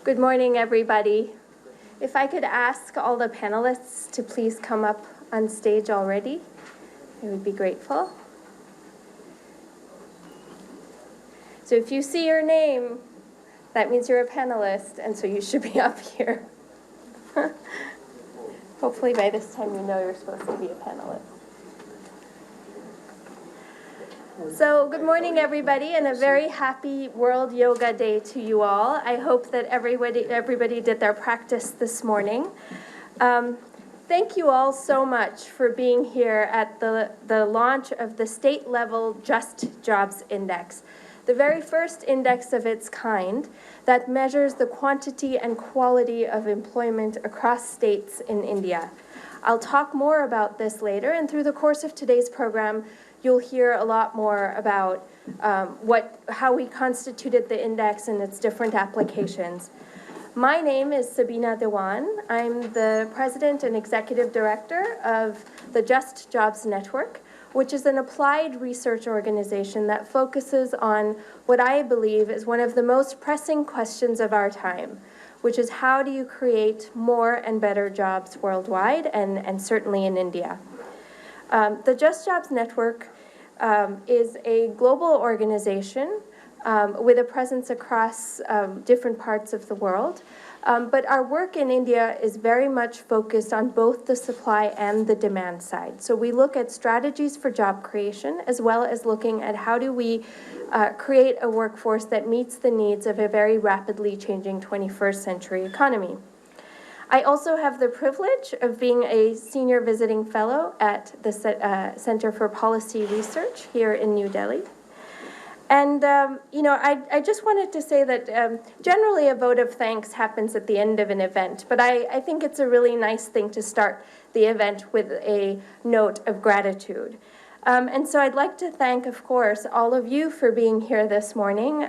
Good morning, everybody. If I could ask all the panelists to please come up on stage already, I would be grateful. So if you see your name, that means you're a panelist, and so you should be up here. Hopefully by this time you know you're supposed to be a panelist. So good morning, everybody, and a very happy World Yoga Day to you all. I hope that everybody did their practice this morning. Thank you all so much for being here at the launch of the state-level Just Jobs Index, the very first index of its kind that measures the quantity and quality of employment across states in India. I'll talk more about this later, and through the course of today's program, you'll hear a lot more about how we constituted the index and its different applications. My name is Sabina Dewan. I'm the president and executive director of the Just Jobs Network, which is an applied research organization that focuses on what I believe is one of the most pressing questions of our time, which is how do you create more and better jobs worldwide and certainly in India. The Just Jobs Network is a global organization with a presence across different parts of the world. But our work in India is very much focused on both the supply and the demand side. So we look at strategies for job creation, as well as looking at how do we create a workforce that meets the needs of a very rapidly changing 21st century economy. I also have the privilege of being a senior visiting fellow at the Center for Policy Research here in New Delhi. And, I just wanted to say that generally a vote of thanks happens at the end of an event, but I think it's a really nice thing to start the event with a note of gratitude. And so I'd like to thank, of course, all of you for being here this morning.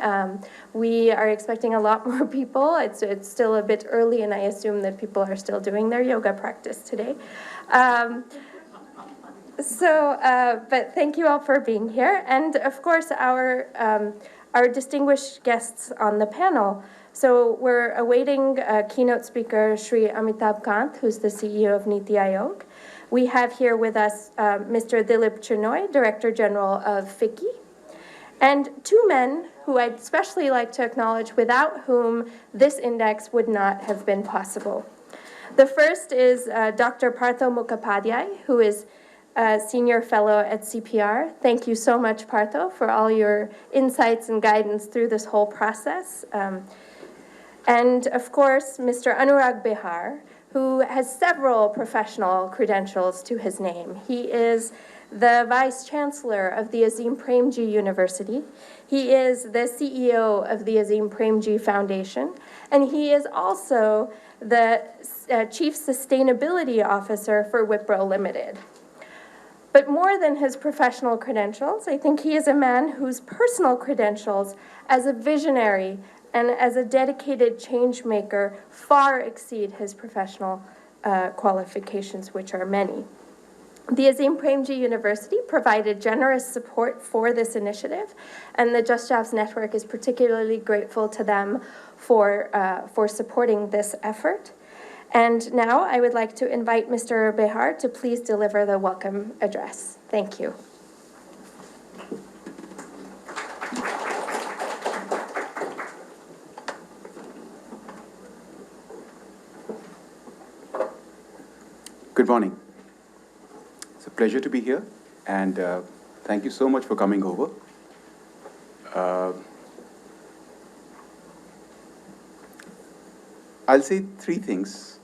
We are expecting a lot more people. It's still a bit early, and I assume that people are still doing their yoga practice today. But thank you all for being here. And, of course, our distinguished guests on the panel. So we're awaiting keynote speaker Shri Amitabh Kant, who's the CEO of Niti Aayog. We have here with us Mr. Dilip Chenoy, Director General of FICCI, and two men who I'd especially like to acknowledge, without whom this index would not have been possible. The first is Dr. Partho Mukhopadhyay, who is a senior fellow at CPR. Thank you so much, Partho, for all your insights and guidance through this whole process. And, of course, Mr. Anurag Behar, who has several professional credentials to his name. He is the Vice Chancellor of the Azim Premji University. He is the CEO of the Azim Premji Foundation, and he is also the Chief Sustainability Officer for Wipro Limited. But more than his professional credentials, I think he is a man whose personal credentials as a visionary and as a dedicated change maker far exceed his professional qualifications, which are many. The Azim Premji University provided generous support for this initiative, and the Just Jobs Network is particularly grateful to them for supporting this effort. And now I would like to invite Mr. Behar to please deliver the welcome address. Thank you. Good morning. It's a pleasure to be here, and thank you so much for coming over. I'll say three things,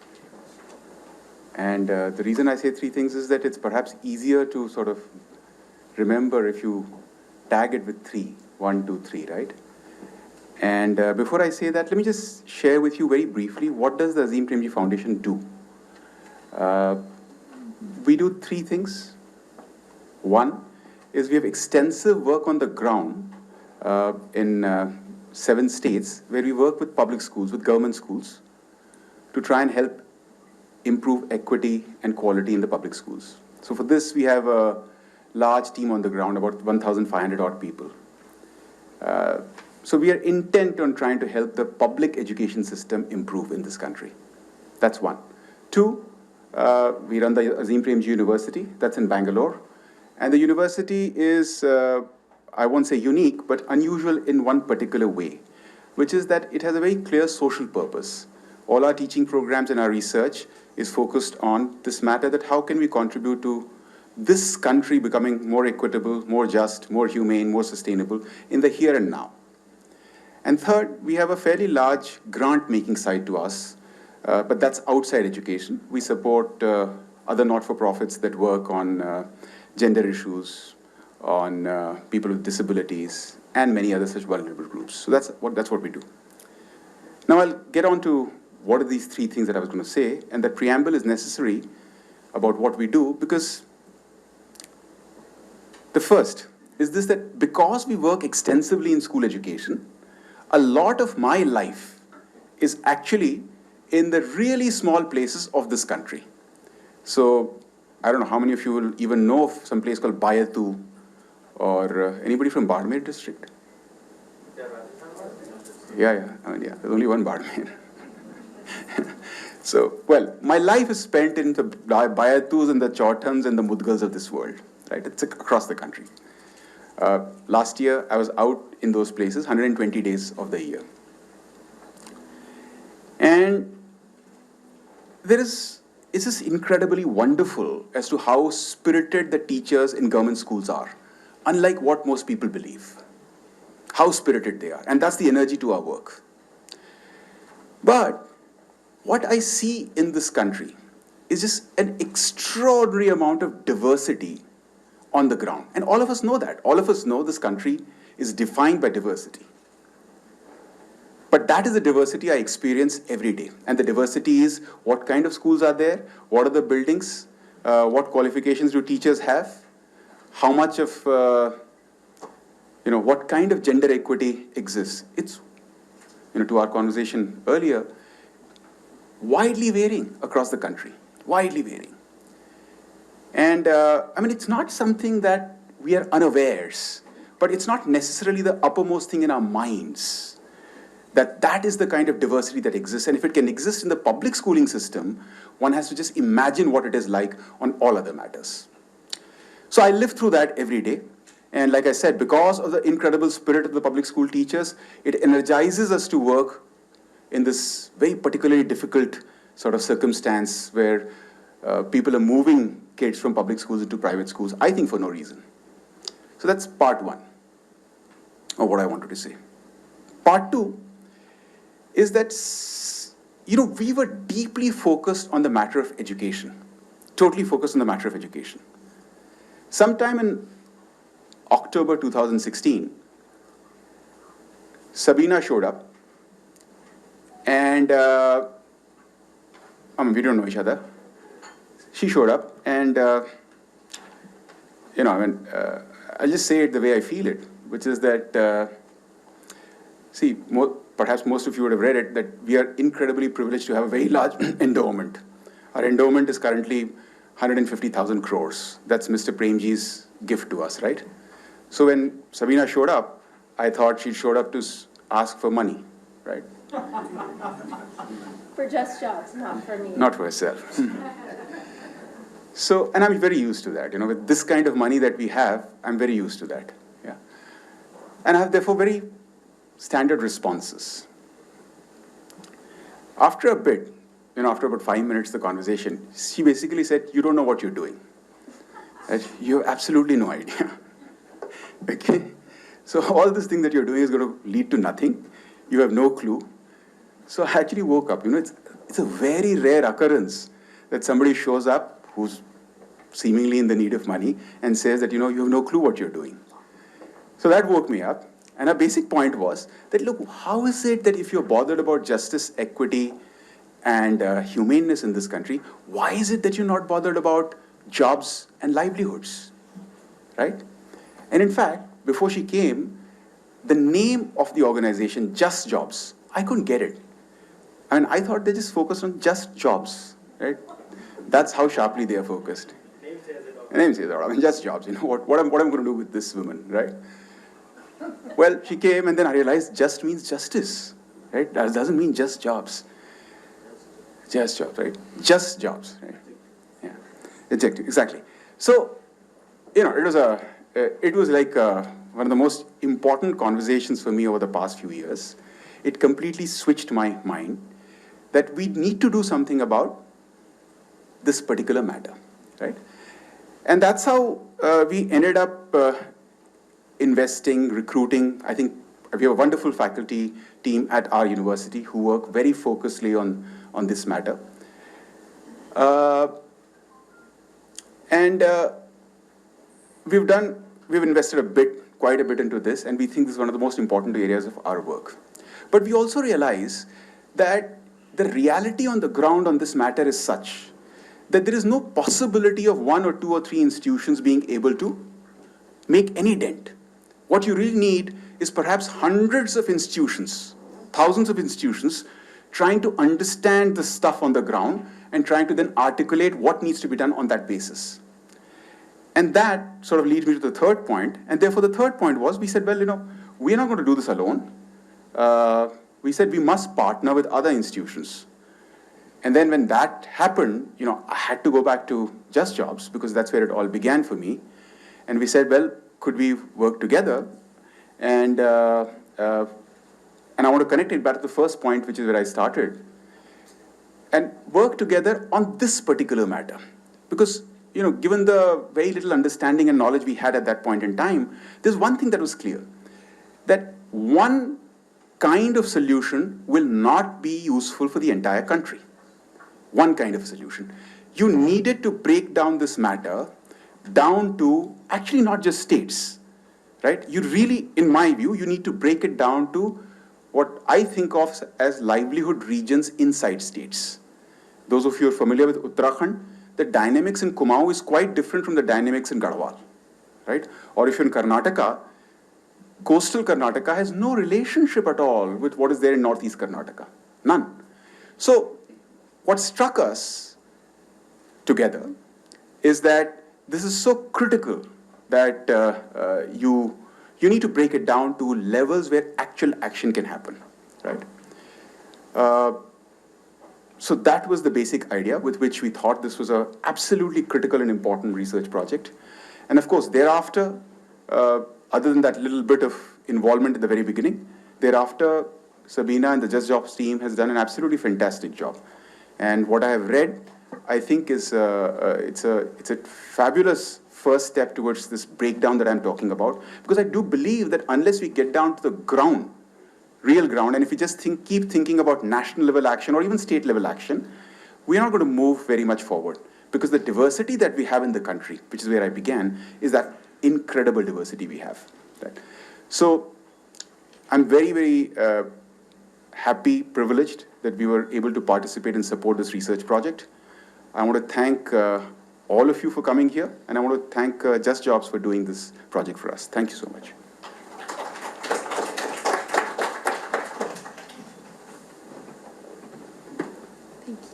and the reason I say three things is that it's perhaps easier to sort of remember if you tag it with 3, 1, 2, 3, right? And before I say that, let me just share with you very briefly, what does the Azim Premji Foundation do? We do 3 things. One is we have extensive work on the ground in 7 states where we work with public schools, with government schools, to try and help improve equity and quality in the public schools. So for this, we have a large team on the ground, about 1,500 odd people. So we are intent on trying to help the public education system improve in this country. That's one. Two, we run the Azim Premji University, that's in Bangalore. And the university is, I won't say unique, but unusual in one particular way, which is that it has a very clear social purpose. All our teaching programs and our research is focused on this matter, that how can we contribute to this country becoming more equitable, more just, more humane, more sustainable in the here and now. And third, we have a fairly large grant-making side to us, but that's outside education. We support other not-for-profits that work on gender issues, on people with disabilities, and many other such vulnerable groups. So that's what we do. Now I'll get on to what are these three things that I was going to say, and that preamble is necessary about what we do, because the first is this, that because we work extensively in school education, a lot of my life is actually in the really small places of this country. So I don't know how many of you will even know of some place called Bayatu, or anybody from Barmer district? Yeah, there's only one Barmer. So, well, my life is spent in the Bayatus and the Chautans and the Mudgals of this world, right? It's across the country. Last year, I was out in those places 120 days of the year. And it's just incredibly wonderful as to how spirited the teachers in government schools are, unlike what most people believe. How spirited they are. And that's the energy to our work. But what I see in this country is just an extraordinary amount of diversity on the ground. And all of us know that. All of us know this country is defined by diversity. But that is the diversity I experience every day. And the diversity is what kind of schools are there, what are the buildings, what qualifications do teachers have, how much of, what kind of gender equity exists. It's, to our conversation earlier, widely varying across the country, widely varying. And it's not something that we are unawares, but it's not necessarily the uppermost thing in our minds, that is the kind of diversity that exists. And if it can exist in the public schooling system, one has to just imagine what it is like on all other matters. So I live through that every day. And like I said, because of the incredible spirit of the public school teachers, it energizes us to work in this very particularly difficult sort of circumstance where people are moving kids from public schools into private schools, I think for no reason. So that's part one of what I wanted to say. Part two is that, we were deeply focused on the matter of education, totally focused on the matter of education. Sometime in October 2016, Sabina showed up, and we don't know each other. She showed up, and I'll just say it the way I feel it, which is that, perhaps most of you would have read it, that we are incredibly privileged to have a very large endowment. Our endowment is currently 150,000 crores. That's Mr. Premji's gift to us, right? So when Sabina showed up, I thought she showed up to ask for money, right? For just jobs, not for me. Not for herself. So, and I'm very used to that. With this kind of money that we have, I'm very used to that. Yeah. And I have therefore very standard responses. After a bit, after about 5 minutes of the conversation, she basically said, "You don't know what you're doing. You have absolutely no idea." Okay? So all this thing that you're doing is going to lead to nothing. You have no clue. So I actually woke up. It's a very rare occurrence that somebody shows up who's seemingly in the need of money and says that, you have no clue what you're doing. So that woke me up. And our basic point was that, look, how is it that if you're bothered about justice, equity, and humaneness in this country, why is it that you're not bothered about jobs and livelihoods, right? And in fact, before she came, the name of the organization, Just Jobs, I couldn't get it. I thought they just focused on just jobs, right? That's how sharply they are focused. Name says it all. Just jobs, what I'm going to do with this woman, right? Well, she came, and then I realized just means justice, right? That doesn't mean just jobs. Just jobs, right? Just jobs, right? Yeah, exactly. So, it was like one of the most important conversations for me over the past few years. It completely switched my mind that we need to do something about this particular matter, right? And that's how we ended up investing, recruiting. I think we have a wonderful faculty team at our university who work very focusedly on this matter. And we've invested quite a bit into this, and we think this is one of the most important areas of our work. But we also realize that the reality on the ground on this matter is such that there is no possibility of one or two or three institutions being able to make any dent. What you really need is perhaps hundreds of institutions, thousands of institutions, trying to understand the stuff on the ground and trying to then articulate what needs to be done on that basis. And that sort of leads me to the third point. And therefore, the third point was, we said, well, we're not going to do this alone. We said we must partner with other institutions. And then when that happened, I had to go back to Just Jobs because that's where it all began for me. And we said, well, could we work together? And I want to connect it back to the first point, which is where I started, and work together on this particular matter. Because, given the very little understanding and knowledge we had at that point in time, there's one thing that was clear, that one kind of solution will not be useful for the entire country. One kind of solution. You needed to break down this matter down to actually not just states, right? You really, in my view, you need to break it down to what I think of as livelihood regions inside states. Those of you who are familiar with Uttarakhand, the dynamics in Kumaon is quite different from the dynamics in Garhwal, right? Or if you're in Karnataka, coastal Karnataka has no relationship at all with what is there in northeast Karnataka. None. So what struck us together is that this is so critical that you need to break it down to levels where actual action can happen, right? So that was the basic idea with which we thought this was an absolutely critical and important research project. And of course, thereafter, other than that little bit of involvement at the very beginning, thereafter, Sabina and the Just Jobs team has done an absolutely fantastic job. And what I have read, I think is it's a fabulous first step towards this breakdown that I'm talking about. Because I do believe that unless we get down to the ground, real ground, and if we just keep thinking about national level action or even state level action, we're not going to move very much forward. Because the diversity that we have in the country, which is where I began, is that incredible diversity we have. Right? So I'm very, very happy, privileged that we were able to participate and support this research project. I want to thank all of you for coming here, and I want to thank Just Jobs for doing this project for us. Thank you so much. Thank you.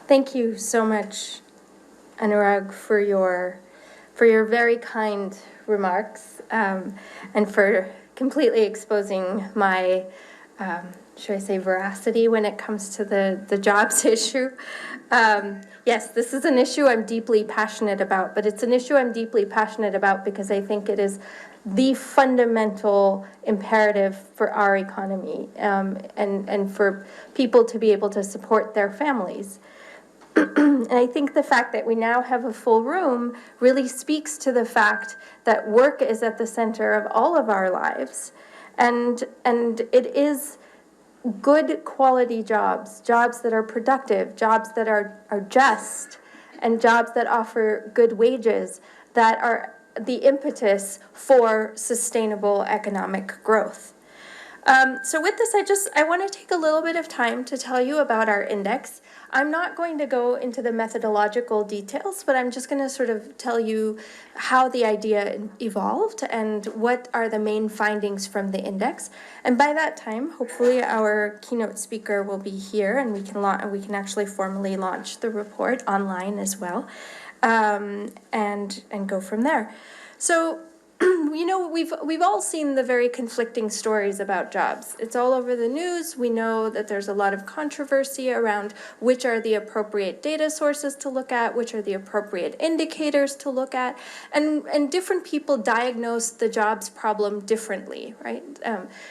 Thank you so much, Anurag, for your very kind remarks and for completely exposing my, should I say, veracity when it comes to the jobs issue. Yes, this is an issue I'm deeply passionate about, but it's an issue I'm deeply passionate about because I think it is the fundamental imperative for our economy and for people to be able to support their families. And I think the fact that we now have a full room really speaks to the fact that work is at the center of all of our lives. And it is good quality jobs, jobs that are productive, jobs that are just, and jobs that offer good wages that are the impetus for sustainable economic growth. So with this, I want to take a little bit of time to tell you about our index. I'm not going to go into the methodological details, but I'm just going to sort of tell you how the idea evolved and what are the main findings from the index. And by that time, hopefully our keynote speaker will be here, and we can actually formally launch the report online as well, and go from there. So, we've all seen the very conflicting stories about jobs. It's all over the news. We know that there's a lot of controversy around which are the appropriate data sources to look at, which are the appropriate indicators to look at, and different people diagnose the jobs problem differently, right?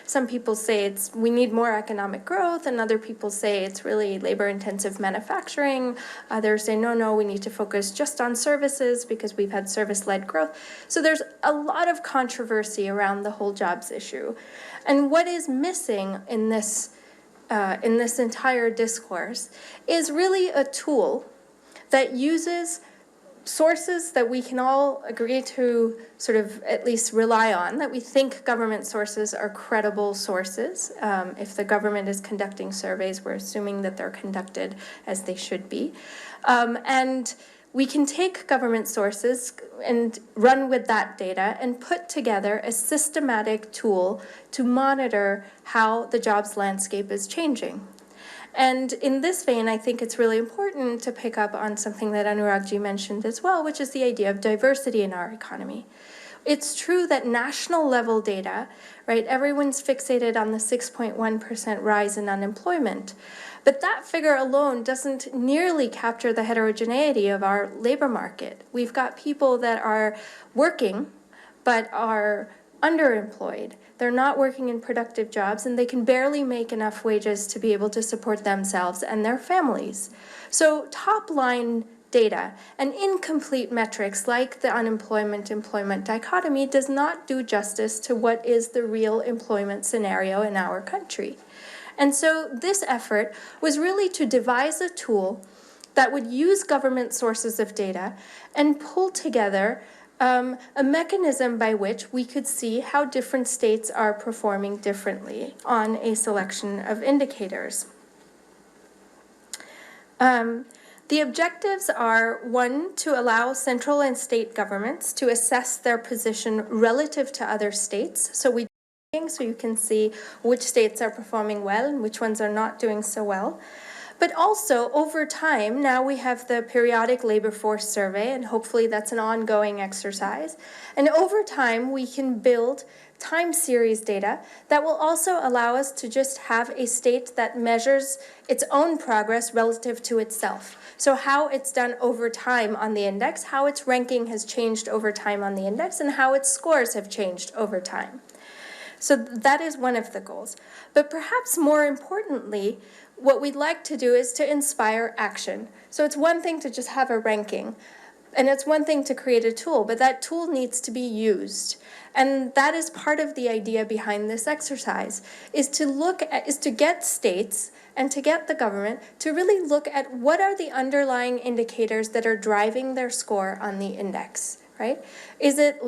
Some people say we need more economic growth, and other people say it's really labor-intensive manufacturing. Others say, no, we need to focus just on services because we've had service-led growth. So there's a lot of controversy around the whole jobs issue. And what is missing in this entire discourse is really a tool that uses sources that we can all agree to sort of at least rely on, that we think government sources are credible sources. If the government is conducting surveys, we're assuming that they're conducted as they should be. And we can take government sources and run with that data and put together a systematic tool to monitor how the jobs landscape is changing. And in this vein, I think it's really important to pick up on something that Anuragji mentioned as well, which is the idea of diversity in our economy. It's true that national level data, right, everyone's fixated on the 6.1% rise in unemployment. But that figure alone doesn't nearly capture the heterogeneity of our labor market. We've got people that are working, but are underemployed. They're not working in productive jobs, and they can barely make enough wages to be able to support themselves and their families. So top-line data and incomplete metrics like the unemployment-employment dichotomy does not do justice to what is the real employment scenario in our country. And so this effort was really to devise a tool that would use government sources of data and pull together a mechanism by which we could see how different states are performing differently on a selection of indicators. The objectives are, one, to allow central and state governments to assess their position relative to other states. So you can see which states are performing well and which ones are not doing so well. But also, over time, now we have the periodic labor force survey, and hopefully that's an ongoing exercise. And over time, we can build time series data that will also allow us to just have a state that measures its own progress relative to itself. So how it's done over time on the index, how its ranking has changed over time on the index, and how its scores have changed over time. So that is one of the goals. But perhaps more importantly, what we'd like to do is to inspire action. So it's one thing to just have a ranking, and it's one thing to create a tool, but that tool needs to be used. And that is part of the idea behind this exercise, is to get states and to get the government to really look at what are the underlying indicators that are driving their score on the index. Right? Is it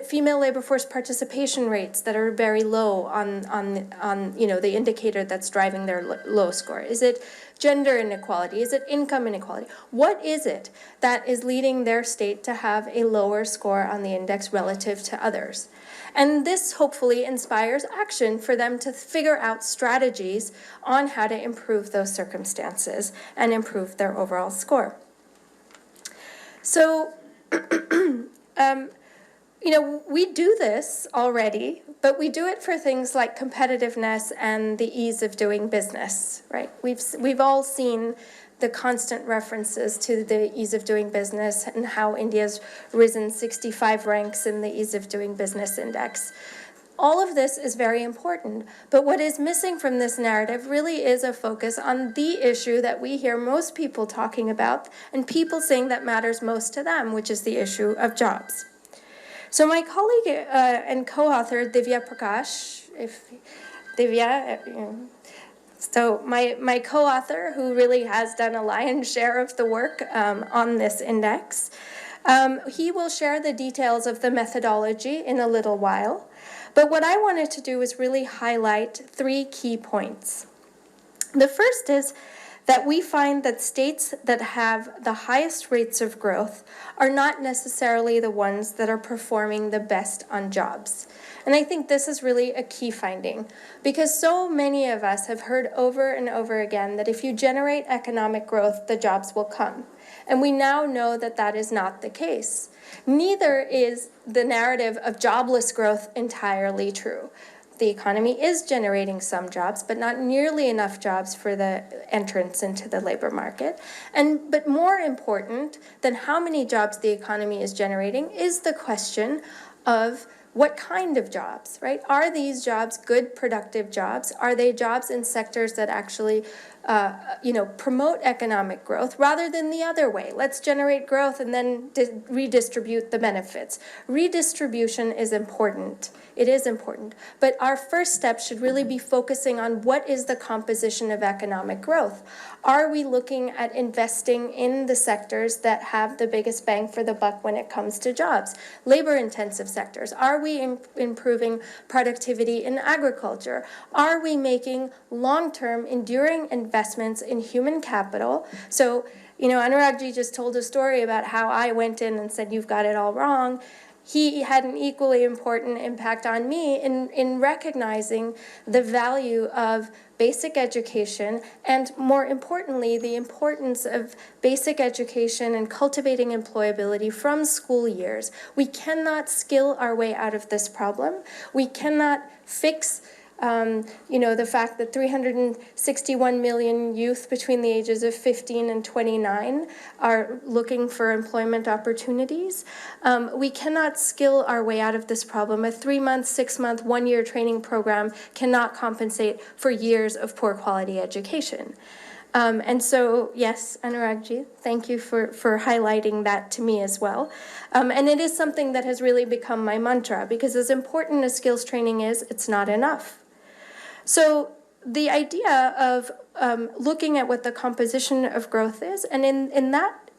female labor force participation rates that are very low on the indicator that's driving their low score? Is it gender inequality? Is it income inequality? What is it that is leading their state to have a lower score on the index relative to others? And this hopefully inspires action for them to figure out strategies on how to improve those circumstances and improve their overall score. So we do this already, but we do it for things like competitiveness and the ease of doing business, right? We've all seen the constant references to the ease of doing business and how India's risen 65 ranks in the ease of doing business index. All of this is very important, but what is missing from this narrative really is a focus on the issue that we hear most people talking about and people saying that matters most to them, which is the issue of jobs. So my colleague and co-author, Divya Prakash, so my co-author, who really has done a lion's share of the work on this index, he will share the details of the methodology in a little while. But what I wanted to do is really highlight 3 key points. The first is that we find that states that have the highest rates of growth are not necessarily the ones that are performing the best on jobs. And I think this is really a key finding, because so many of us have heard over and over again that if you generate economic growth, the jobs will come. And we now know that that is not the case. Neither is the narrative of jobless growth entirely true. The economy is generating some jobs, but not nearly enough jobs for the entrance into the labor market. But more important than how many jobs the economy is generating is the question of what kind of jobs, right? Are these jobs good, productive jobs? Are they jobs in sectors that actually promote economic growth rather than the other way? Let's generate growth and then redistribute the benefits. Redistribution is important. It is important. But our first step should really be focusing on what is the composition of economic growth. Are we looking at investing in the sectors that have the biggest bang for the buck when it comes to jobs? Labor-intensive sectors. Are we improving productivity in agriculture? Are we making long-term, enduring investments in human capital? So, Anuragji just told a story about how I went in and said, "You've got it all wrong." He had an equally important impact on me in recognizing the value of basic education, and more importantly, the importance of basic education and cultivating employability from school years. We cannot skill our way out of this problem. We cannot fix the fact that 361 million youth between the ages of 15 and 29 are looking for employment opportunities. We cannot skill our way out of this problem. A 3-month, 6-month, 1-year training program cannot compensate for years of poor quality education. And so, yes, Anuragji, thank you for highlighting that to me as well. And it is something that has really become my mantra, because as important as skills training is, it's not enough. So the idea of looking at what the composition of growth is, and in that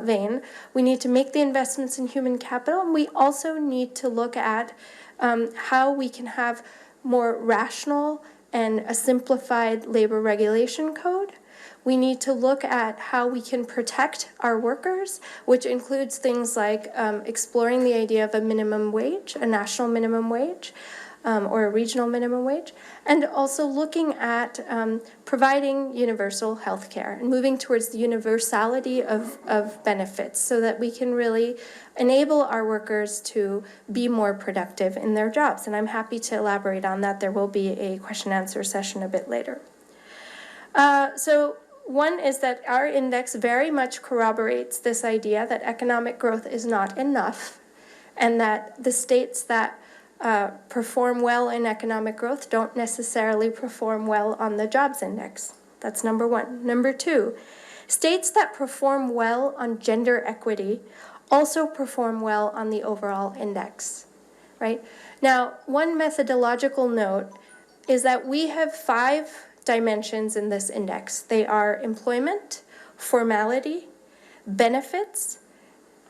vein, we need to make the investments in human capital, and we also need to look at how we can have more rational and a simplified labor regulation code. We need to look at how we can protect our workers, which includes things like exploring the idea of a minimum wage, a national minimum wage, or a regional minimum wage, and also looking at providing universal health care and moving towards the universality of benefits so that we can really enable our workers to be more productive in their jobs. And I'm happy to elaborate on that. There will be a question-answer session a bit later. So one is that our index very much corroborates this idea that economic growth is not enough, and that the states that perform well in economic growth don't necessarily perform well on the jobs index. That's number one. Number two, states that perform well on gender equity also perform well on the overall index, right? Now, one methodological note is that we have 5 dimensions in this index. They are employment, formality, benefits,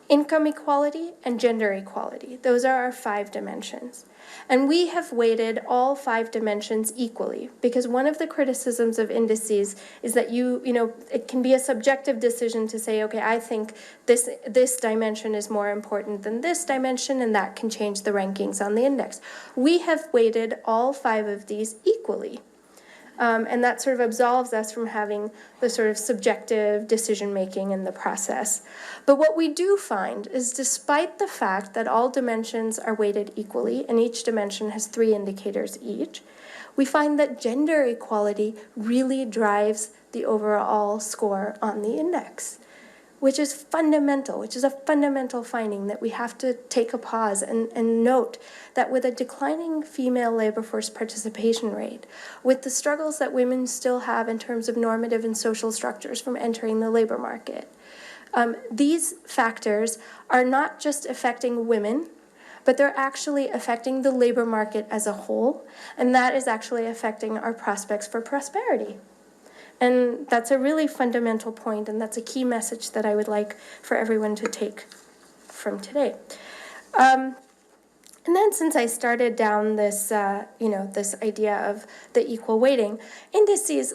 income equality, and gender equality. Those are our 5 dimensions. And we have weighted all 5 dimensions equally, because one of the criticisms of indices is that it can be a subjective decision to say, okay, I think this dimension is more important than this dimension, and that can change the rankings on the index. We have weighted all 5 of these equally. And that sort of absolves us from having the sort of subjective decision-making in the process. But what we do find is, despite the fact that all dimensions are weighted equally, and each dimension has 3 indicators each, we find that gender equality really drives the overall score on the index, which is fundamental, which is a fundamental finding that we have to take a pause and note that with a declining female labor force participation rate, with the struggles that women still have in terms of normative and social structures from entering the labor market, these factors are not just affecting women, but they're actually affecting the labor market as a whole, and that is actually affecting our prospects for prosperity. And that's a really fundamental point, and that's a key message that I would like for everyone to take from today. And then, since I started down this, this idea of the equal weighting, indices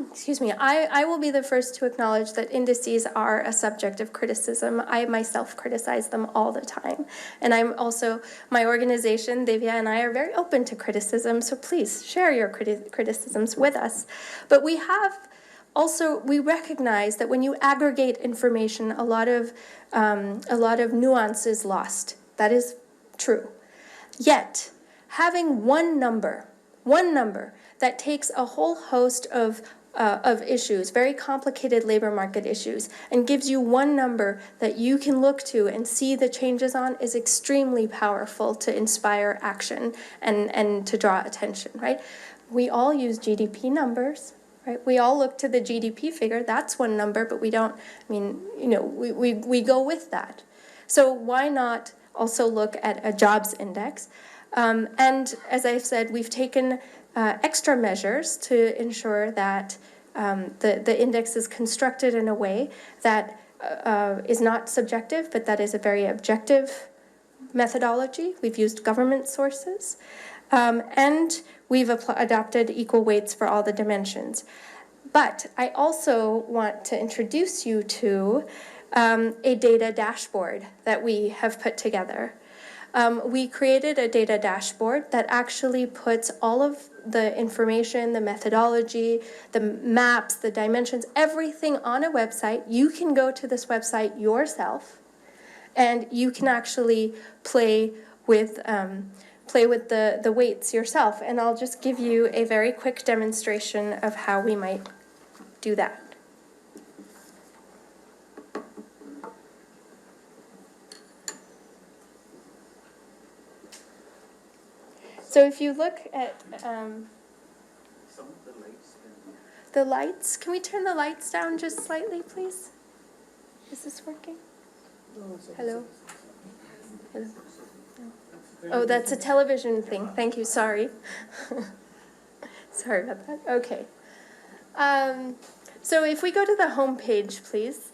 excuse me, I will be the first to acknowledge that indices are a subject of criticism. I myself criticize them all the time. And I'm also, my organization, Devya and I, are very open to criticism, so please share your criticisms with us. But we recognize that when you aggregate information, a lot of nuance is lost. That is true. Yet, having one number that takes a whole host of issues, very complicated labor market issues, and gives you one number that you can look to and see the changes on is extremely powerful to inspire action and to draw attention, right? We all use GDP numbers, right? We all look to the GDP figure. That's one number, but we don't, we go with that. So why not also look at a jobs index? And as I've said, we've taken extra measures to ensure that the index is constructed in a way that is not subjective, but that is a very objective methodology. We've used government sources, and we've adopted equal weights for all the dimensions. But I also want to introduce you to a data dashboard that we have put together. We created a data dashboard that actually puts all of the information, the methodology, the maps, the dimensions, everything on a website. You can go to this website yourself, and you can actually play with the weights yourself. And I'll just give you a very quick demonstration of how we might do that. So if you look at the lights, can we turn the lights down just slightly, please? Is this working? Hello? Hello? No. Oh, that's a television thing. Thank you. Sorry. Sorry about that. Okay. So if we go to the home page, please.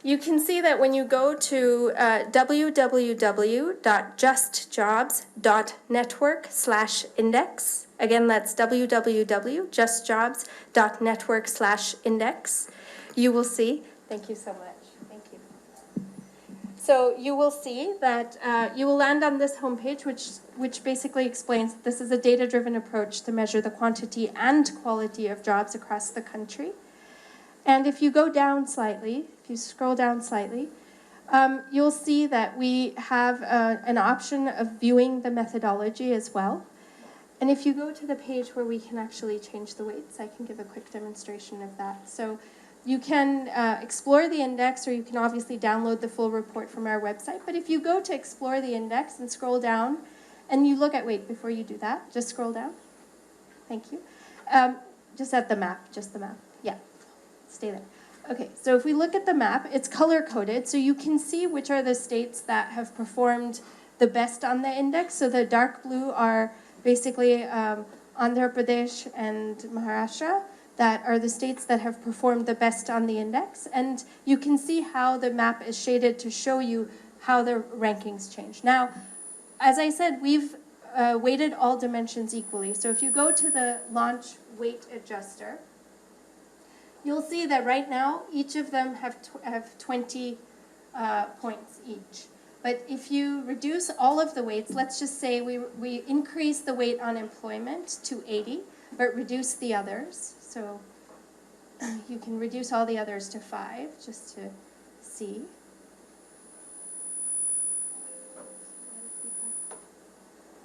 You can see that when you go to www.justjobs.network/index, again, that's www.justjobs.network/index, you will see, thank you so much, thank you. So you will see that you will land on this homepage, which basically explains that this is a data-driven approach to measure the quantity and quality of jobs across the country. And if you go down slightly, if you scroll down slightly, you'll see that we have an option of viewing the methodology as well. And if you go to the page where we can actually change the weights, I can give a quick demonstration of that. So you can explore the index, or you can obviously download the full report from our website. But if you go to explore the index and scroll down, and you look at, wait, before you do that, just scroll down. Thank you. Just at the map, just the map. Yeah. Stay there. Okay, so if we look at the map, it's color-coded, so you can see which are the states that have performed the best on the index. So the dark blue are basically Andhra Pradesh and Maharashtra, that are the states that have performed the best on the index. And you can see how the map is shaded to show you how the rankings change. Now, as I said, we've weighted all dimensions equally. So if you go to the launch weight adjuster, you'll see that right now, each of them have 20 points each. But if you reduce all of the weights, let's just say we increase the weight on employment to 80, but reduce the others. So you can reduce all the others to 5, just to see.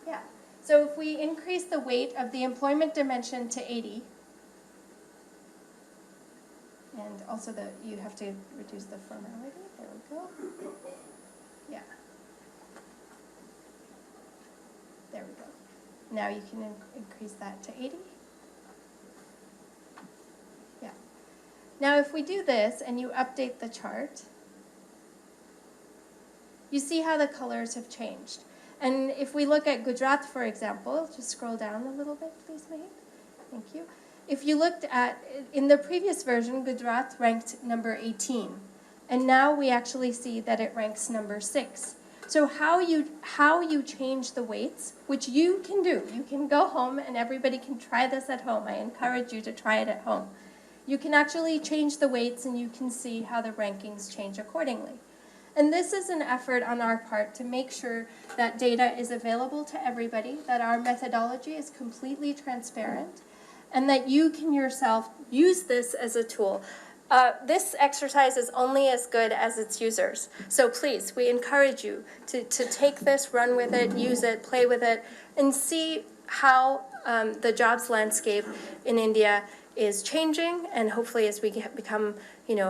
Yeah, so if we increase the weight of the employment dimension to 80, and also you have to reduce the formality. There we go. Yeah. There we go. Now you can increase that to 80. Yeah. Now if we do this and you update the chart, you see how the colors have changed. And if we look at Gujarat, for example, just scroll down a little bit, please, Mahit. Thank you. If you looked at, in the previous version, Gujarat ranked number 18. And now we actually see that it ranks number 6. So how you change the weights, which you can do. You can go home and everybody can try this at home. I encourage you to try it at home. you can actually change the weights and you can see how the rankings change accordingly. And this is an effort on our part to make sure that data is available to everybody, that our methodology is completely transparent, and that you can yourself use this as a tool. This exercise is only as good as its users. So please, we encourage you to take this, run with it, use it, play with it, and see how the jobs landscape in India is changing, and hopefully as we become,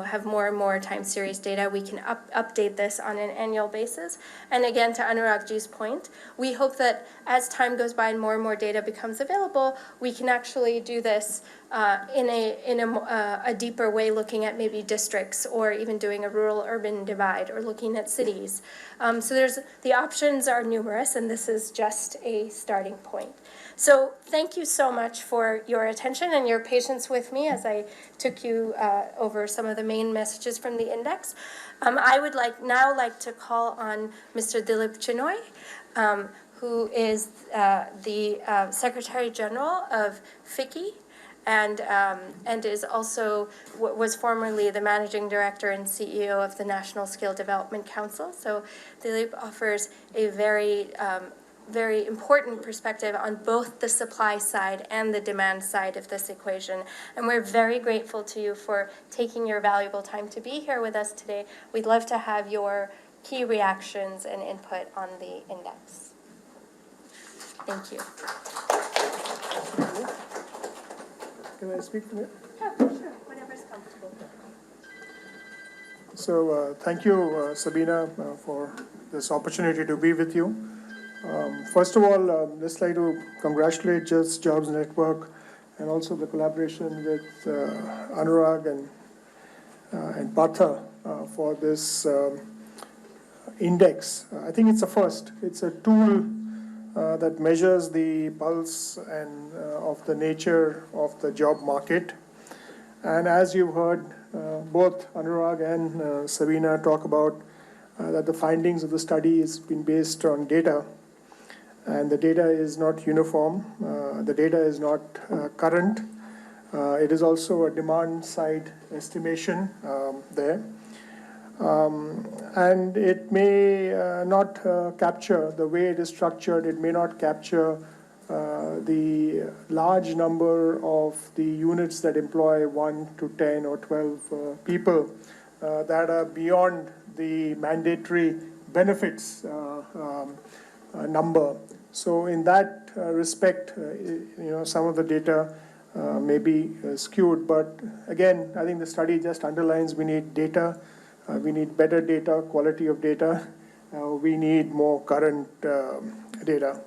have more and more time series data, we can update this on an annual basis. And again, to Anuragji's point, we hope that as time goes by and more data becomes available, we can actually do this in a deeper way, looking at maybe districts, or even doing a rural-urban divide, or looking at cities. So the options are numerous, and this is just a starting point. So thank you so much for your attention and your patience with me as I took you over some of the main messages from the index. I would now like to call on Mr. Dilip Chinoy, who is the Secretary General of FICCI, and is also was formerly the Managing Director and CEO of the National Skill Development Council. So Dilip offers a very important perspective on both the supply side and the demand side of this equation. And we're very grateful to you for taking your valuable time to be here with us today. We'd love to have your key reactions and input on the index. Thank you. Can I speak from here? Yeah, sure, whatever's comfortable. So thank you, Sabina, for this opportunity to be with you. First of all, I'd just like to congratulate Just Jobs Network and also the collaboration with Anurag and Partha for this index. I think it's a first. It's a tool that measures the pulse and of the nature of the job market. And as you've heard, both Anurag and Sabina talk about that the findings of the study has been based on data. And the data is not uniform, the data is not current. It is also a demand side estimation there. And it may not capture, the way it is structured, it may not capture the large number of the units that employ 1 to 10 or 12 people that are beyond the mandatory benefits number. So in that respect, some of the data may be skewed, but again, I think the study just underlines we need data, we need better data, quality of data, we need more current data.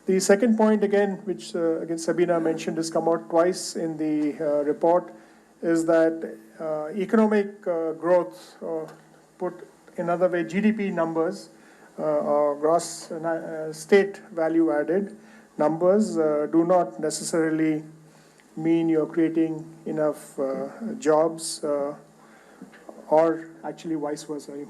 The second point again, which again Sabina mentioned, has come out twice in the report, is that economic growth, put another way, GDP numbers, or gross state value added numbers do not necessarily mean you're creating enough jobs, or actually vice versa.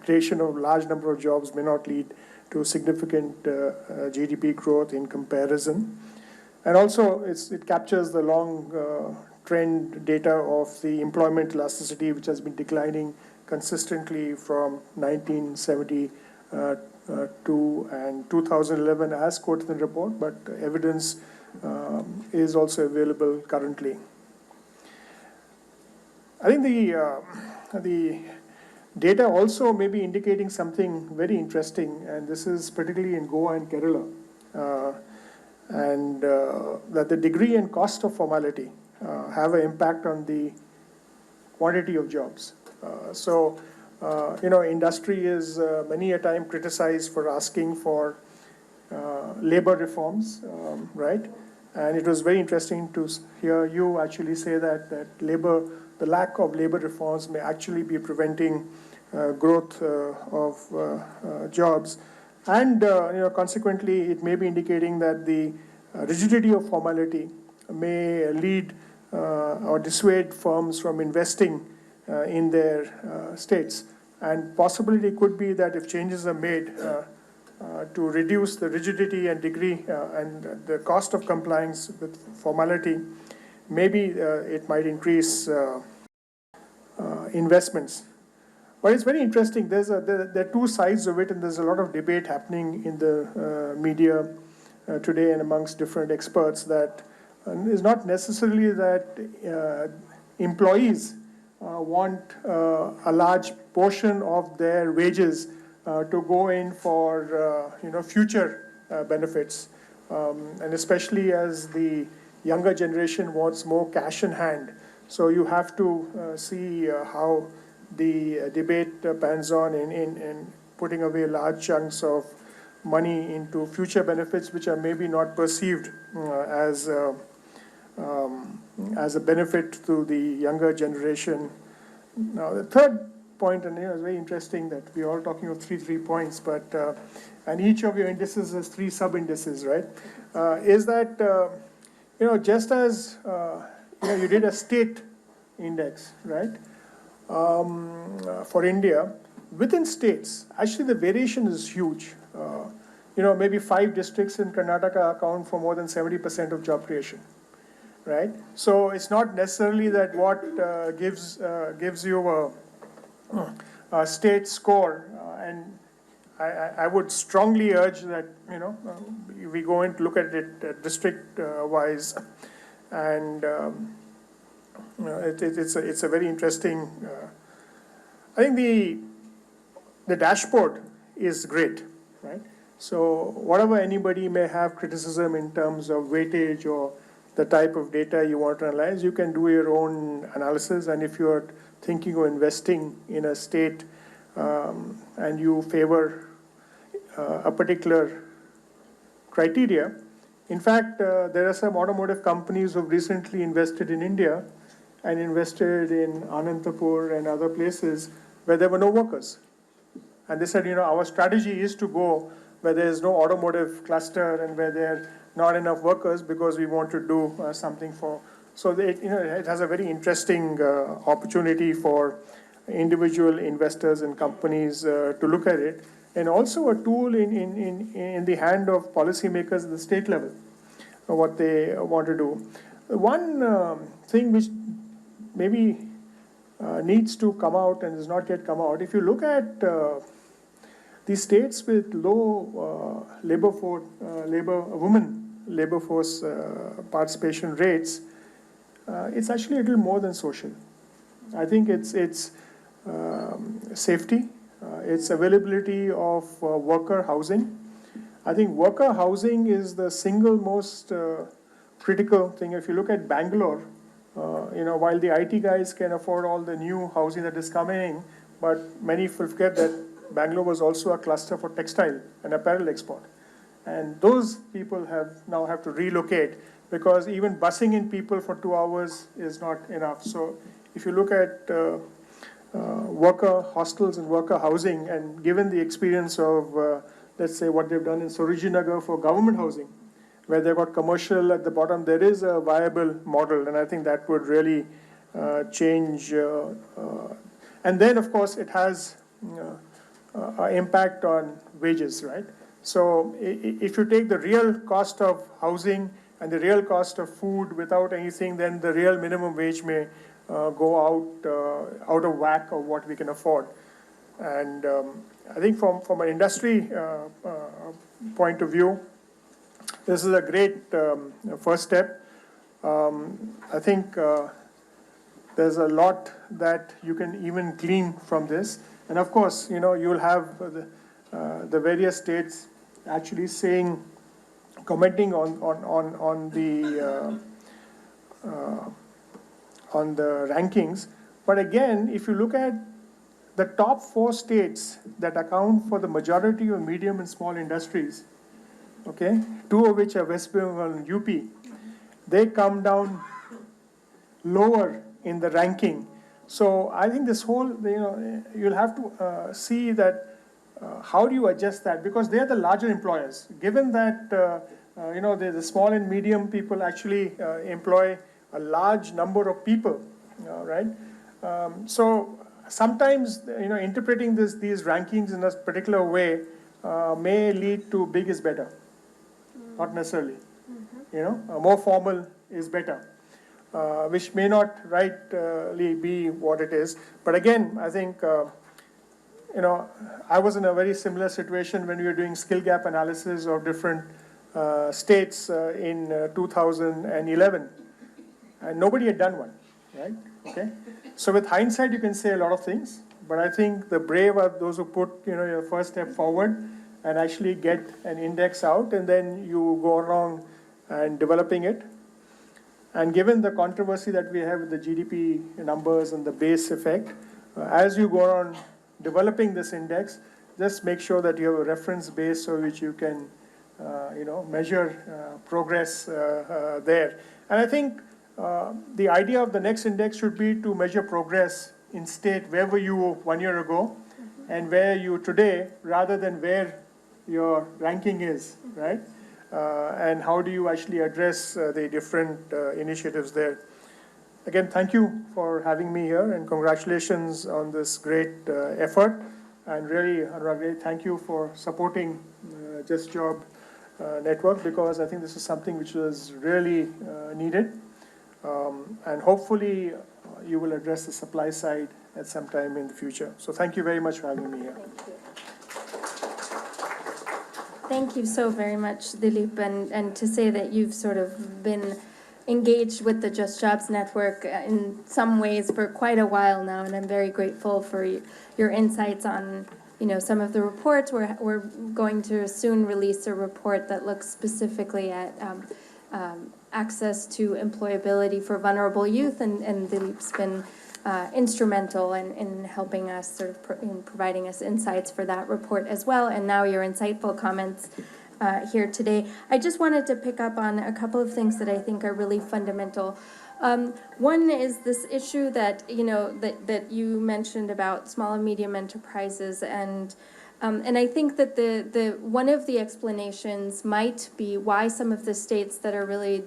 Creation of large number of jobs may not lead to significant GDP growth in comparison. And also it captures the long trend data of the employment elasticity, which has been declining consistently from 1972 and 2011 as quoted in the report, but evidence is also available currently. I think the data also may be indicating something very interesting, and this is particularly in Goa and Kerala, and that the degree and cost of formality have an impact on the quantity of jobs. Industry is many a time criticized for asking for labor reforms, right? And it was very interesting to hear you actually say that the lack of labor reforms may actually be preventing growth of jobs. And consequently, it may be indicating that the rigidity of formality may lead or dissuade firms from investing in their states. And possibility could be that if changes are made to reduce the rigidity and degree and the cost of compliance with formality, maybe it might increase investments. But it's very interesting. There are two sides of it, and there's a lot of debate happening in the media today and amongst different experts that it's not necessarily that employees want a large portion of their wages to go in for future benefits, and especially as the younger generation wants more cash in hand. So you have to see how the debate pans on in putting away large chunks of money into future benefits, which are maybe not perceived as a benefit to the younger generation. Now, the third point, and it's very interesting that we're all talking of three points, but and each of your indices has three sub-indices, right? Is that just as you did a state index, right? For India, within states, actually the variation is huge. Maybe 5 districts in Karnataka account for more than 70% of job creation, right? So it's not necessarily that what gives you a state score, and I would strongly urge that we go and look at it district wise, and it's a very interesting. I think the dashboard is great, right? So whatever anybody may have criticism in terms of weightage or the type of data you want to analyze, you can do your own analysis. And if you're thinking of investing in a state and you favor a particular criteria, in fact, there are some automotive companies who have recently invested in India and invested in Anantapur and other places where there were no workers. And they said, our strategy is to go where there is no automotive cluster and where there are not enough workers because we want to do something for. So it has a very interesting opportunity for individual investors and companies to look at it, and also a tool in the hand of policymakers at the state level, what they want to do. One thing which maybe needs to come out and has not yet come out, if you look at the states with low women labor force participation rates, it's actually a little more than social. I think it's safety, it's availability of worker housing. I think worker housing is the single most critical thing. If you look at Bangalore, while the IT guys can afford all the new housing that is coming in, but many forget that Bangalore was also a cluster for textile and apparel export. And those people now have to relocate because even busing in people for 2 hours is not enough. So if you look at worker hostels and worker housing, and given the experience of, let's say, what they've done in Surajinagar for government housing, where they've got commercial at the bottom, there is a viable model, and I think that would really change. And then, of course, it has impact on wages, right? So if you take the real cost of housing and the real cost of food without anything, then the real minimum wage may go out of whack of what we can afford. And I think from an industry point of view, this is a great first step. I think there's a lot that you can even glean from this. And of course, you'll have the various states actually commenting on the rankings. But again, if you look at the top 4 states that account for the majority of medium and small industries, okay, 2 of which are West Bengal and UP, they come down lower in the ranking. So I think this whole, you'll have to see that how do you adjust that, because they are the larger employers. Given that the small and medium people actually employ a large number of people, right? So sometimes interpreting these rankings in a particular way may lead to big is better, not necessarily. More formal is better. which may not rightly be what it is. But again, I think, I was in a very similar situation when we were doing skill gap analysis of different states in 2011, and nobody had done one, right? Okay. So with hindsight, you can say a lot of things, but I think the brave are those who put, your first step forward and actually get an index out, and then you go along and developing it. And given the controversy that we have with the GDP numbers and the base effect, as you go on developing this index, just make sure that you have a reference base so which you can, measure progress there. And I think the idea of the next index should be to measure progress in state wherever you were 1 year ago and where you today, rather than where your ranking is, right? And how do you actually address the different initiatives there. Again, thank you for having me here, and congratulations on this great effort. And really, Anurag, thank you for supporting Just Job Network, because I think this is something which was really needed. And hopefully, you will address the supply side at some time in the future. So thank you very much for having me here. Thank you. Thank you so very much, Dilip, and to say that you've sort of been engaged with the Just Jobs Network in some ways for quite a while now, and I'm very grateful for your insights on, some of the reports. We're going to soon release a report that looks specifically at access to employability for vulnerable youth, and Dilip's been instrumental in helping us, sort of in providing us insights for that report as well, and now your insightful comments here today. I just wanted to pick up on a couple of things that I think are really fundamental. One is this issue that that you mentioned about small and medium enterprises, and I think that the one of the explanations might be why some of the states that are really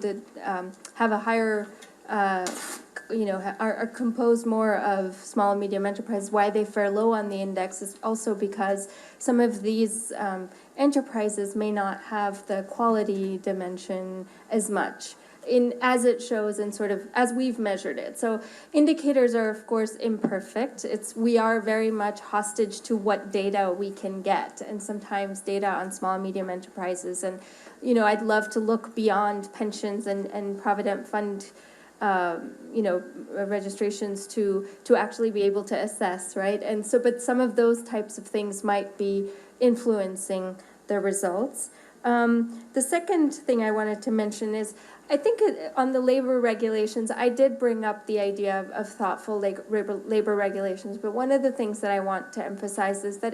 have a higher are composed more of small and medium enterprises, why they fare low on the index is also because some of these enterprises may not have the quality dimension as much as it shows in sort of as we've measured it. So indicators are of course imperfect. We are very much hostage to what data we can get, and sometimes data on small and medium enterprises, and I'd love to look beyond pensions and provident fund registrations to actually be able to assess, right? And so, but some of those types of things might be influencing the results. The second thing I wanted to mention is, I think on the labor regulations, I did bring up the idea of thoughtful labor regulations, but one of the things that I want to emphasize is that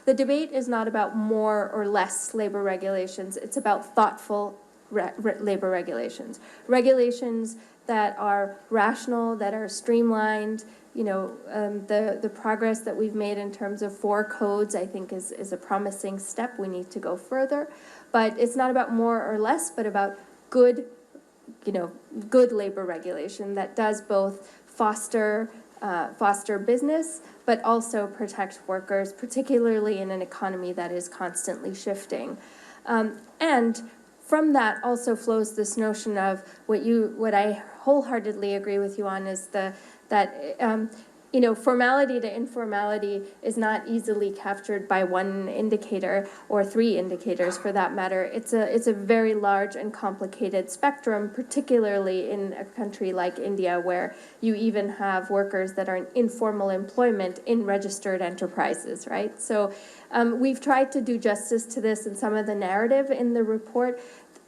the debate is not about more or less labor regulations, it's about thoughtful labor regulations. Regulations that are rational, that are streamlined. The progress that we've made in terms of 4 codes, I think is a promising step. We need to go further, but it's not about more or less, but about good labor regulation that does both foster business, but also protect workers, particularly in an economy that is constantly shifting. And from that also flows this notion of what I wholeheartedly agree with you on is that formality to informality is not easily captured by one indicator or 3 indicators for that matter. It's a very large and complicated spectrum, particularly in a country like India, where you even have workers that are in informal employment in registered enterprises, right? So we've tried to do justice to this in some of the narrative in the report.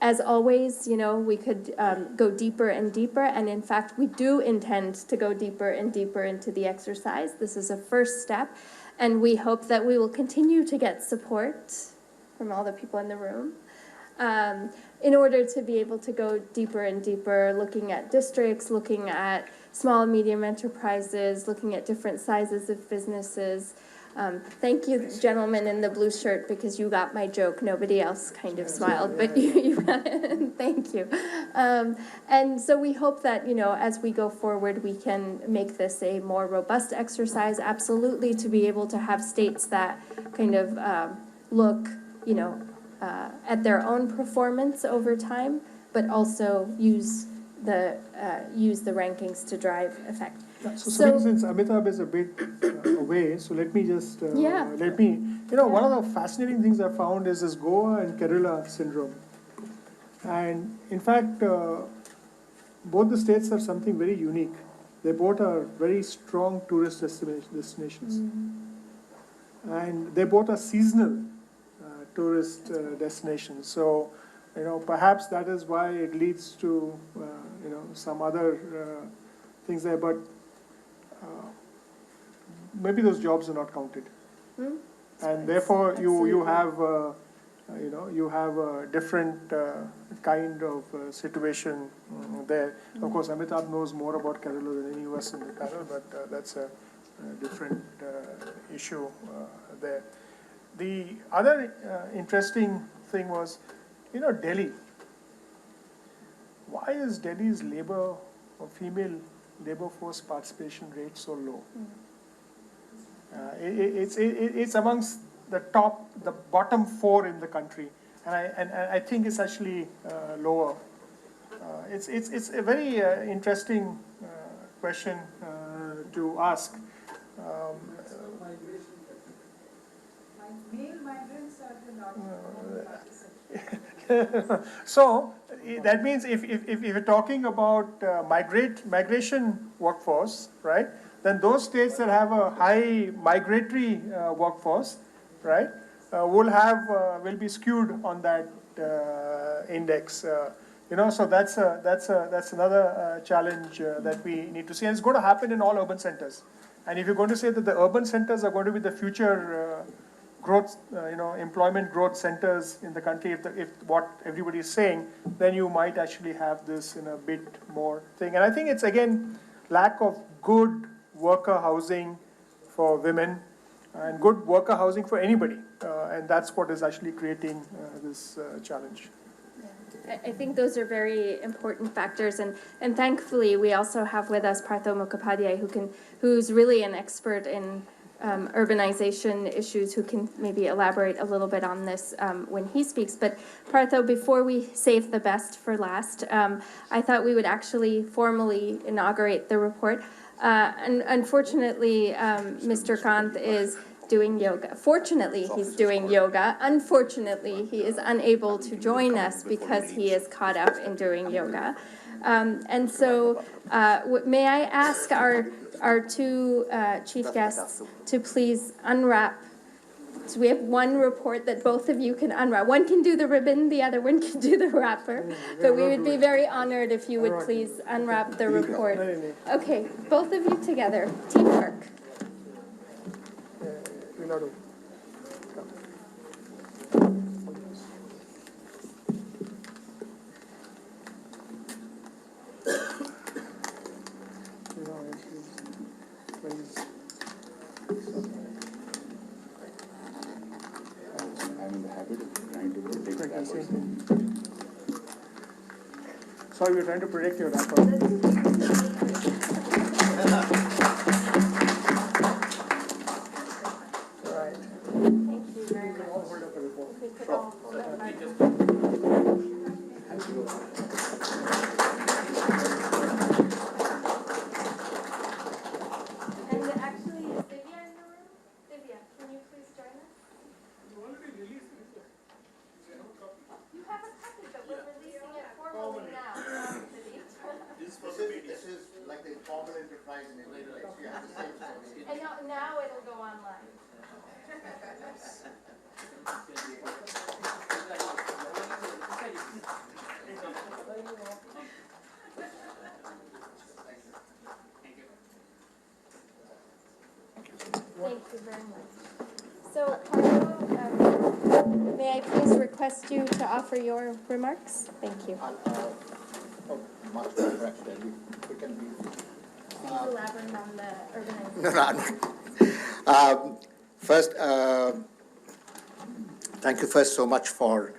As always, we could go deeper and deeper, and in fact, we do intend to go deeper and deeper into the exercise. This is a first step, and we hope that we will continue to get support from all the people in the room in order to be able to go deeper and deeper, looking at districts, looking at small and medium enterprises, looking at different sizes of businesses. Thank you, gentlemen in the blue shirt, because you got my joke. Nobody else kind of smiled, but you got it. Thank you. And so we hope that, as we go forward, we can make this a more robust exercise, absolutely, to be able to have states that kind of look, at their own performance over time, but also use use the rankings to drive effect. So for instance, Amitabh is a bit away, so let me just, one of the fascinating things I found is this Goa and Kerala syndrome. And in fact, both the states have something very unique. They both are very strong tourist destinations. And they both are seasonal tourist destinations. So, perhaps that is why it leads to, some other things there, but maybe those jobs are not counted. And therefore, you have, you have a different kind of situation there. Of course, Amitabh knows more about Kerala than any of us in the panel, but that's a different issue there. The other interesting thing was, Delhi. Why is Delhi's labor or female labor force participation rate so low? It's amongst the bottom 4 in the country, and I think it's actually lower. It's a very interesting question to ask. Male migrants are not So that means if you're talking about migration workforce, right, then those states that have a high migratory workforce, right, will be skewed on that index. So that's another challenge that we need to see, and it's going to happen in all urban centers. And if you're going to say that the urban centers are going to be the future growth, employment growth centers in the country, if what everybody is saying, then you might actually have this in a bit more thing. And I think it's, again, lack of good worker housing for women and good worker housing for anybody. And that's what is actually creating this challenge. I think those are very important factors, and thankfully we also have with us Partho Mukhopadhyay, who's really an expert in urbanization issues, who can maybe elaborate a little bit on this when he speaks. But Partho, before we save the best for last, I thought we would actually formally inaugurate the report. And unfortunately, Mr. Kant is doing yoga. Fortunately, he's doing yoga. Unfortunately, he is unable to join us because he is caught up in doing yoga. And so may I ask our two chief guests to please unwrap. So we have one report that both of you can unwrap. One can do the ribbon, the other one can do the wrapper. But we would be very honored if you would please unwrap the report. Okay, both of you together. Teamwork. I'm in the habit of trying to predict that. Sorry, we're trying to predict your wrapper. Right. Thank you very much. All hold up the report. We could all hold up our- And actually, is Divya in the room? Divya, can you please join us? You have a copy, but we're releasing it formally now. This is like the formal enterprise in India, right? So you have the same story. And now it'll go online. Thank you very much. So, Partho, may I please request you to offer your remarks? Thank you. Much better actually. We can be. Please elaborate on the urbanization. No, I'm not. First, thank you first so much for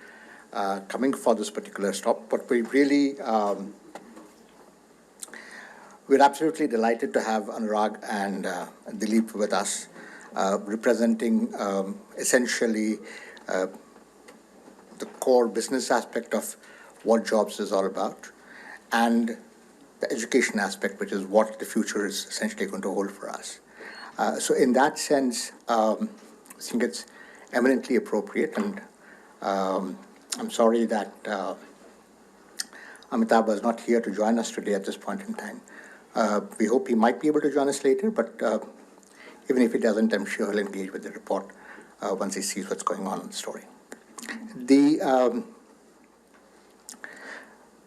coming for this particular stop. But we really, we're absolutely delighted to have Anurag and Dilip with us, representing essentially the core business aspect of what jobs is all about. And the education aspect, which is what the future is essentially going to hold for us. So in that sense, I think it's eminently appropriate, and I'm sorry that Amitabh was not here to join us today at this point in time. We hope he might be able to join us later, but even if he doesn't, I'm sure he'll engage with the report once he sees what's going on in the story.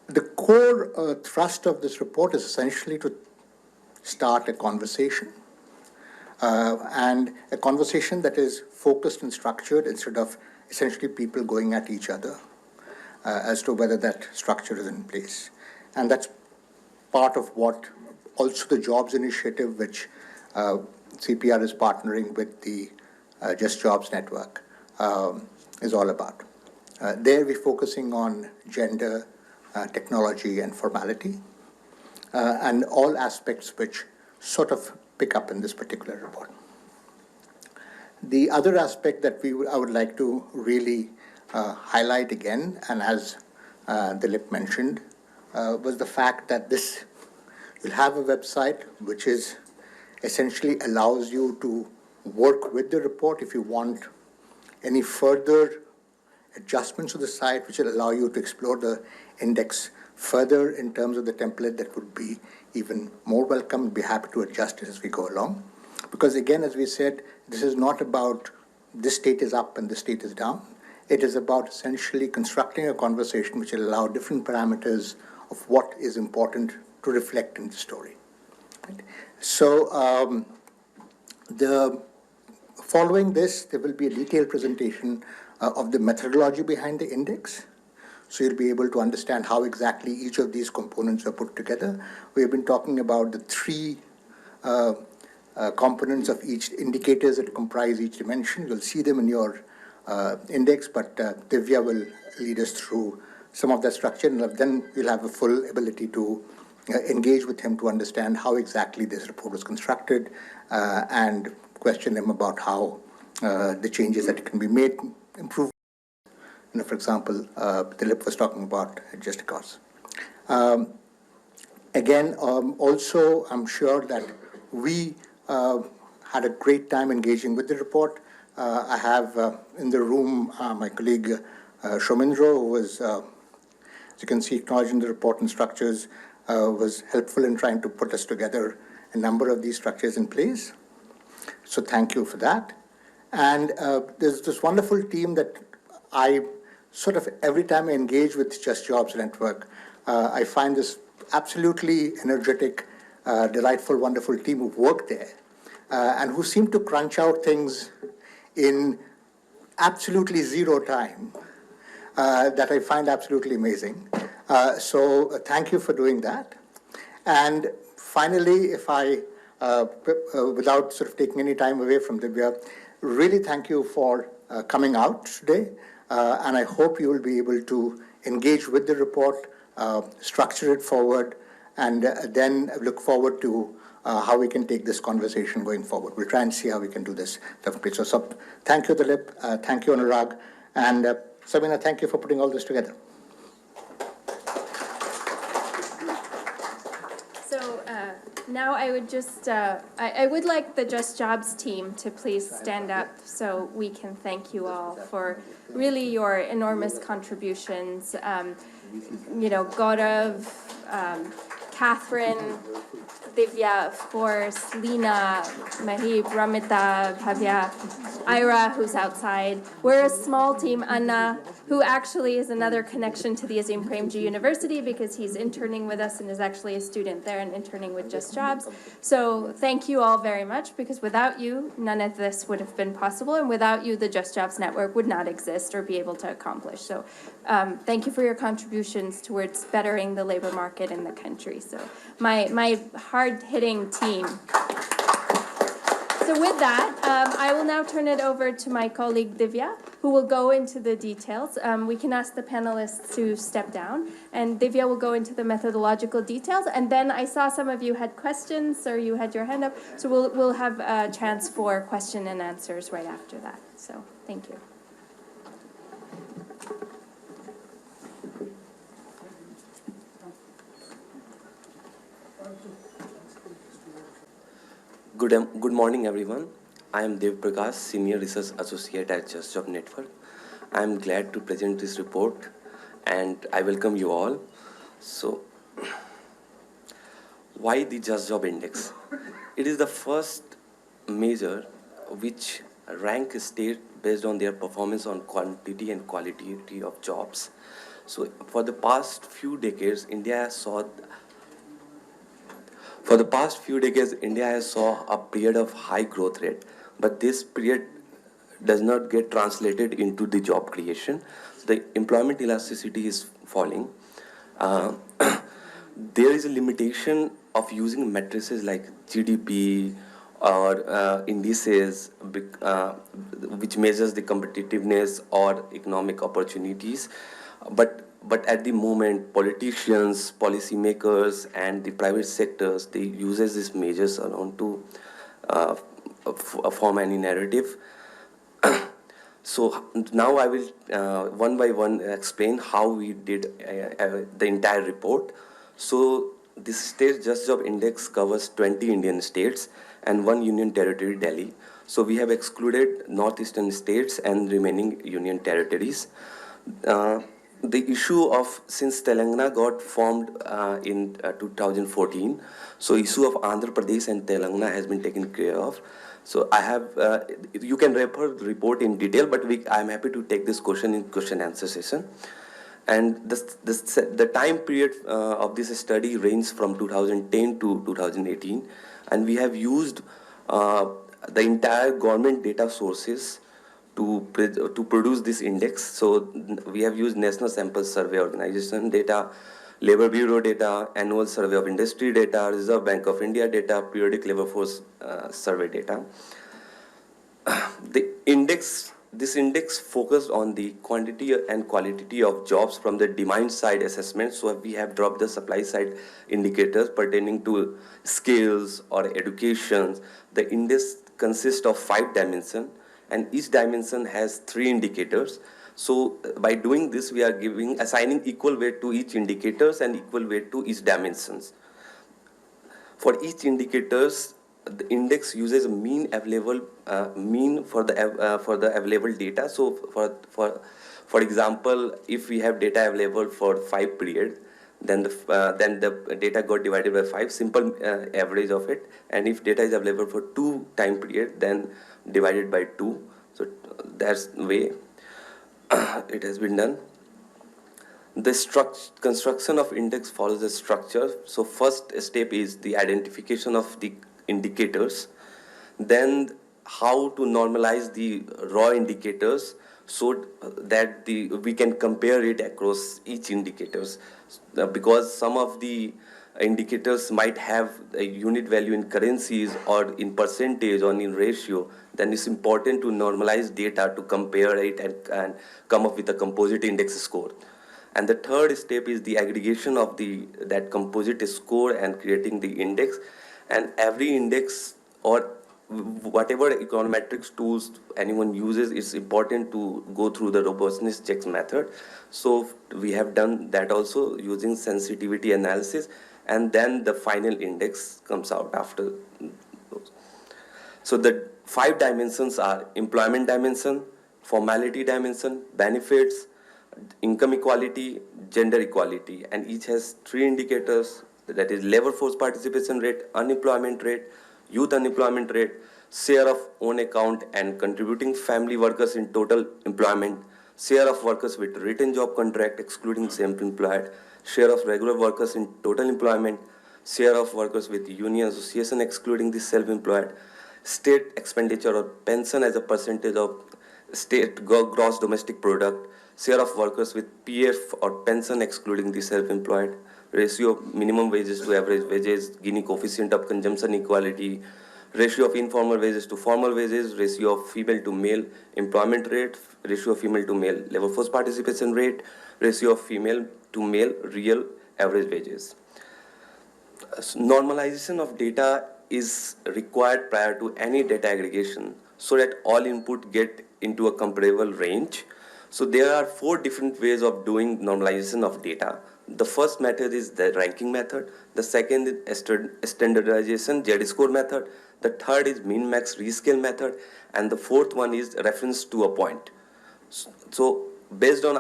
The core thrust of this report is essentially to start a conversation, and a conversation that is focused and structured instead of essentially people going at each other as to whether that structure is in place. And that's part of what also the jobs initiative, which CPR is partnering with the Just Jobs Network, is all about. There we're focusing on gender, technology, and formality, and all aspects which sort of pick up in this particular report. The other aspect that I would like to really highlight again, and as Dilip mentioned, was the fact that you'll have a website which is essentially allows you to work with the report if you want any further adjustments to the site, which will allow you to explore the index further in terms of the template. That would be even more welcome. We'd be happy to adjust it as we go along. Because again, as we said, this is not about this state is up and this state is down. It is about essentially constructing a conversation which will allow different parameters of what is important to reflect in the story. Right? So following this, there will be a detailed presentation of the methodology behind the index. So you'll be able to understand how exactly each of these components are put together. We have been talking about the three components of each indicators that comprise each dimension. You'll see them in your index, but Divya will lead us through some of that structure, and then we'll have a full ability to engage with him to understand how exactly this report was constructed and question him about how the changes that can be made improve. For example, Dilip was talking about just cause. Again, also, I'm sure that we had a great time engaging with the report. I have in the room my colleague Shomindro, who was, as you can see, acknowledging the report and structures, was helpful in trying to put us together a number of these structures in place. So thank you for that. And there's this wonderful team that I sort of, every time I engage with Just Jobs Network, I find this absolutely energetic, delightful, wonderful team who work there and who seem to crunch out things in absolutely zero time that I find absolutely amazing. So thank you for doing that. And finally, if I, without sort of taking any time away from Divya, really thank you for coming out today. And I hope you will be able to engage with the report, structure it forward, and then look forward to how we can take this conversation going forward. We'll try and see how we can do this. So thank you, Dilip. Thank you, Anurag. And Sabina, thank you for putting all this together. So now I would just, I would like the Just Jobs team to please stand up so we can thank you all for really your enormous contributions. You know, Gaurav, Catherine, Divya, of course, Lena, Mahib, Ramita, Bhavya, Ira, who's outside. We're a small team. Anna, who actually is another connection to the Azim Premji University because he's interning with us and is actually a student there and interning with Just Jobs. So thank you all very much, because without you, none of this would have been possible, and without you, the Just Jobs Network would not exist or be able to accomplish. So thank you for your contributions towards bettering the labor market in the country. So my hard-hitting team. So with that, I will now turn it over to my colleague Divya, who will go into the details. We can ask the panelists to step down, and Divya will go into the methodological details. And then I saw some of you had questions, or you had your hand up, so we'll have a chance for question and answers right after that. So thank you. Good morning, everyone. I am Dev Prakash, Senior Research Associate at Just Job Network. I am glad to present this report, and I welcome you all. So, why the Just Job Index? It is the first measure which rank a state based on their performance on quantity and quality of jobs. So, for the past few decades, India has saw a period of high growth rate, but this period does not get translated into the job creation. The employment elasticity is falling. Uh, there is a limitation of using matrices like GDP or indices, which measures the competitiveness or economic opportunities. But at the moment, politicians, policymakers, and the private sectors, they uses these measures around to form any narrative. So now I will one by one explain how we did the entire report. So this state Just Job Index covers 20 Indian states and one union territory, Delhi. So we have excluded northeastern states and remaining union territories. The issue of, since Telangana got formed in 2014, so issue of Andhra Pradesh and Telangana has been taken care of. So I have, you can refer the report in detail, but I'm happy to take this question in question answer session. And the time period of this study ranged from 2010 to 2018, and we have used the entire government data sources to produce this index. So we have used National Sample Survey Organization data, Labor Bureau data, Annual Survey of Industry data, Reserve Bank of India data, Periodic Labor Force Survey data. This index focused on the quantity and quality of jobs from the demand side assessment. So we have dropped the supply side indicators pertaining to skills or education. The index consists of 5 dimensions, and each dimension has 3 indicators. So by doing this, we are assigning equal weight to each indicators and equal weight to each dimensions. For each indicators, the index uses a mean for the available data. So for example, if we have data available for 5 period, then the data got divided by 5, simple average of it. And if data is available for 2 time period, then divided by 2. So that's the way it has been done. The construction of index follows a structure. So first step is the identification of the indicators, then how to normalize the raw indicators so that we can compare it across each indicators, because some of the indicators might have a unit value in currencies or in percentage or in ratio. Then it's important to normalize data to compare it and come up with a composite index score. And the third step is the aggregation of that composite score and creating the index. And every index or whatever econometrics tools anyone uses, it's important to go through the robustness checks method. So we have done that also using sensitivity analysis, and then the final index comes out after those. So the 5 dimensions are employment dimension, formality dimension, benefits, income equality, gender equality, and each has 3 indicators, that is labor force participation rate, unemployment rate, youth unemployment rate, share of own account and contributing family workers in total employment, share of workers with written job contract excluding self-employed, share of regular workers in total employment, share of workers with union association excluding the self-employed, state expenditure or pension as a percentage of state gross domestic product, share of workers with PF or pension excluding the self-employed, ratio of minimum wages to average wages, Gini coefficient of consumption equality, ratio of informal wages to formal wages, ratio of female to male employment rate, ratio of female to male labor force participation rate, ratio of female to male real average wages. Normalization of data is required prior to any data aggregation so that all input get into a comparable range. So there are 4 different ways of doing normalization of data. The first method is the ranking method. The second is standardization Z-score method. The third is min-max rescale method. And the fourth one is reference to a point. So based on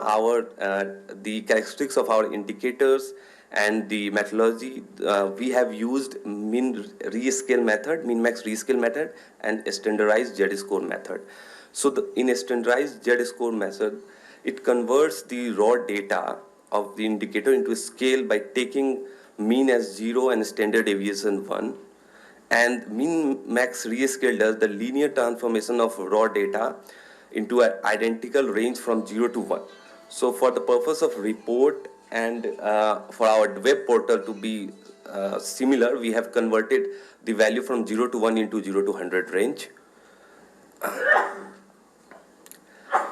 the characteristics of our indicators and the methodology, we have used min-max rescale method and standardized Z-score method. So in a standardized Z-score method, it converts the raw data of the indicator into a scale by taking mean as 0 and standard deviation 1. And min-max rescale does the linear transformation of raw data into an identical range from 0 to 1. So for the purpose of report and for our web portal to be similar, we have converted the value from 0 to 1 into 0 to 100 range.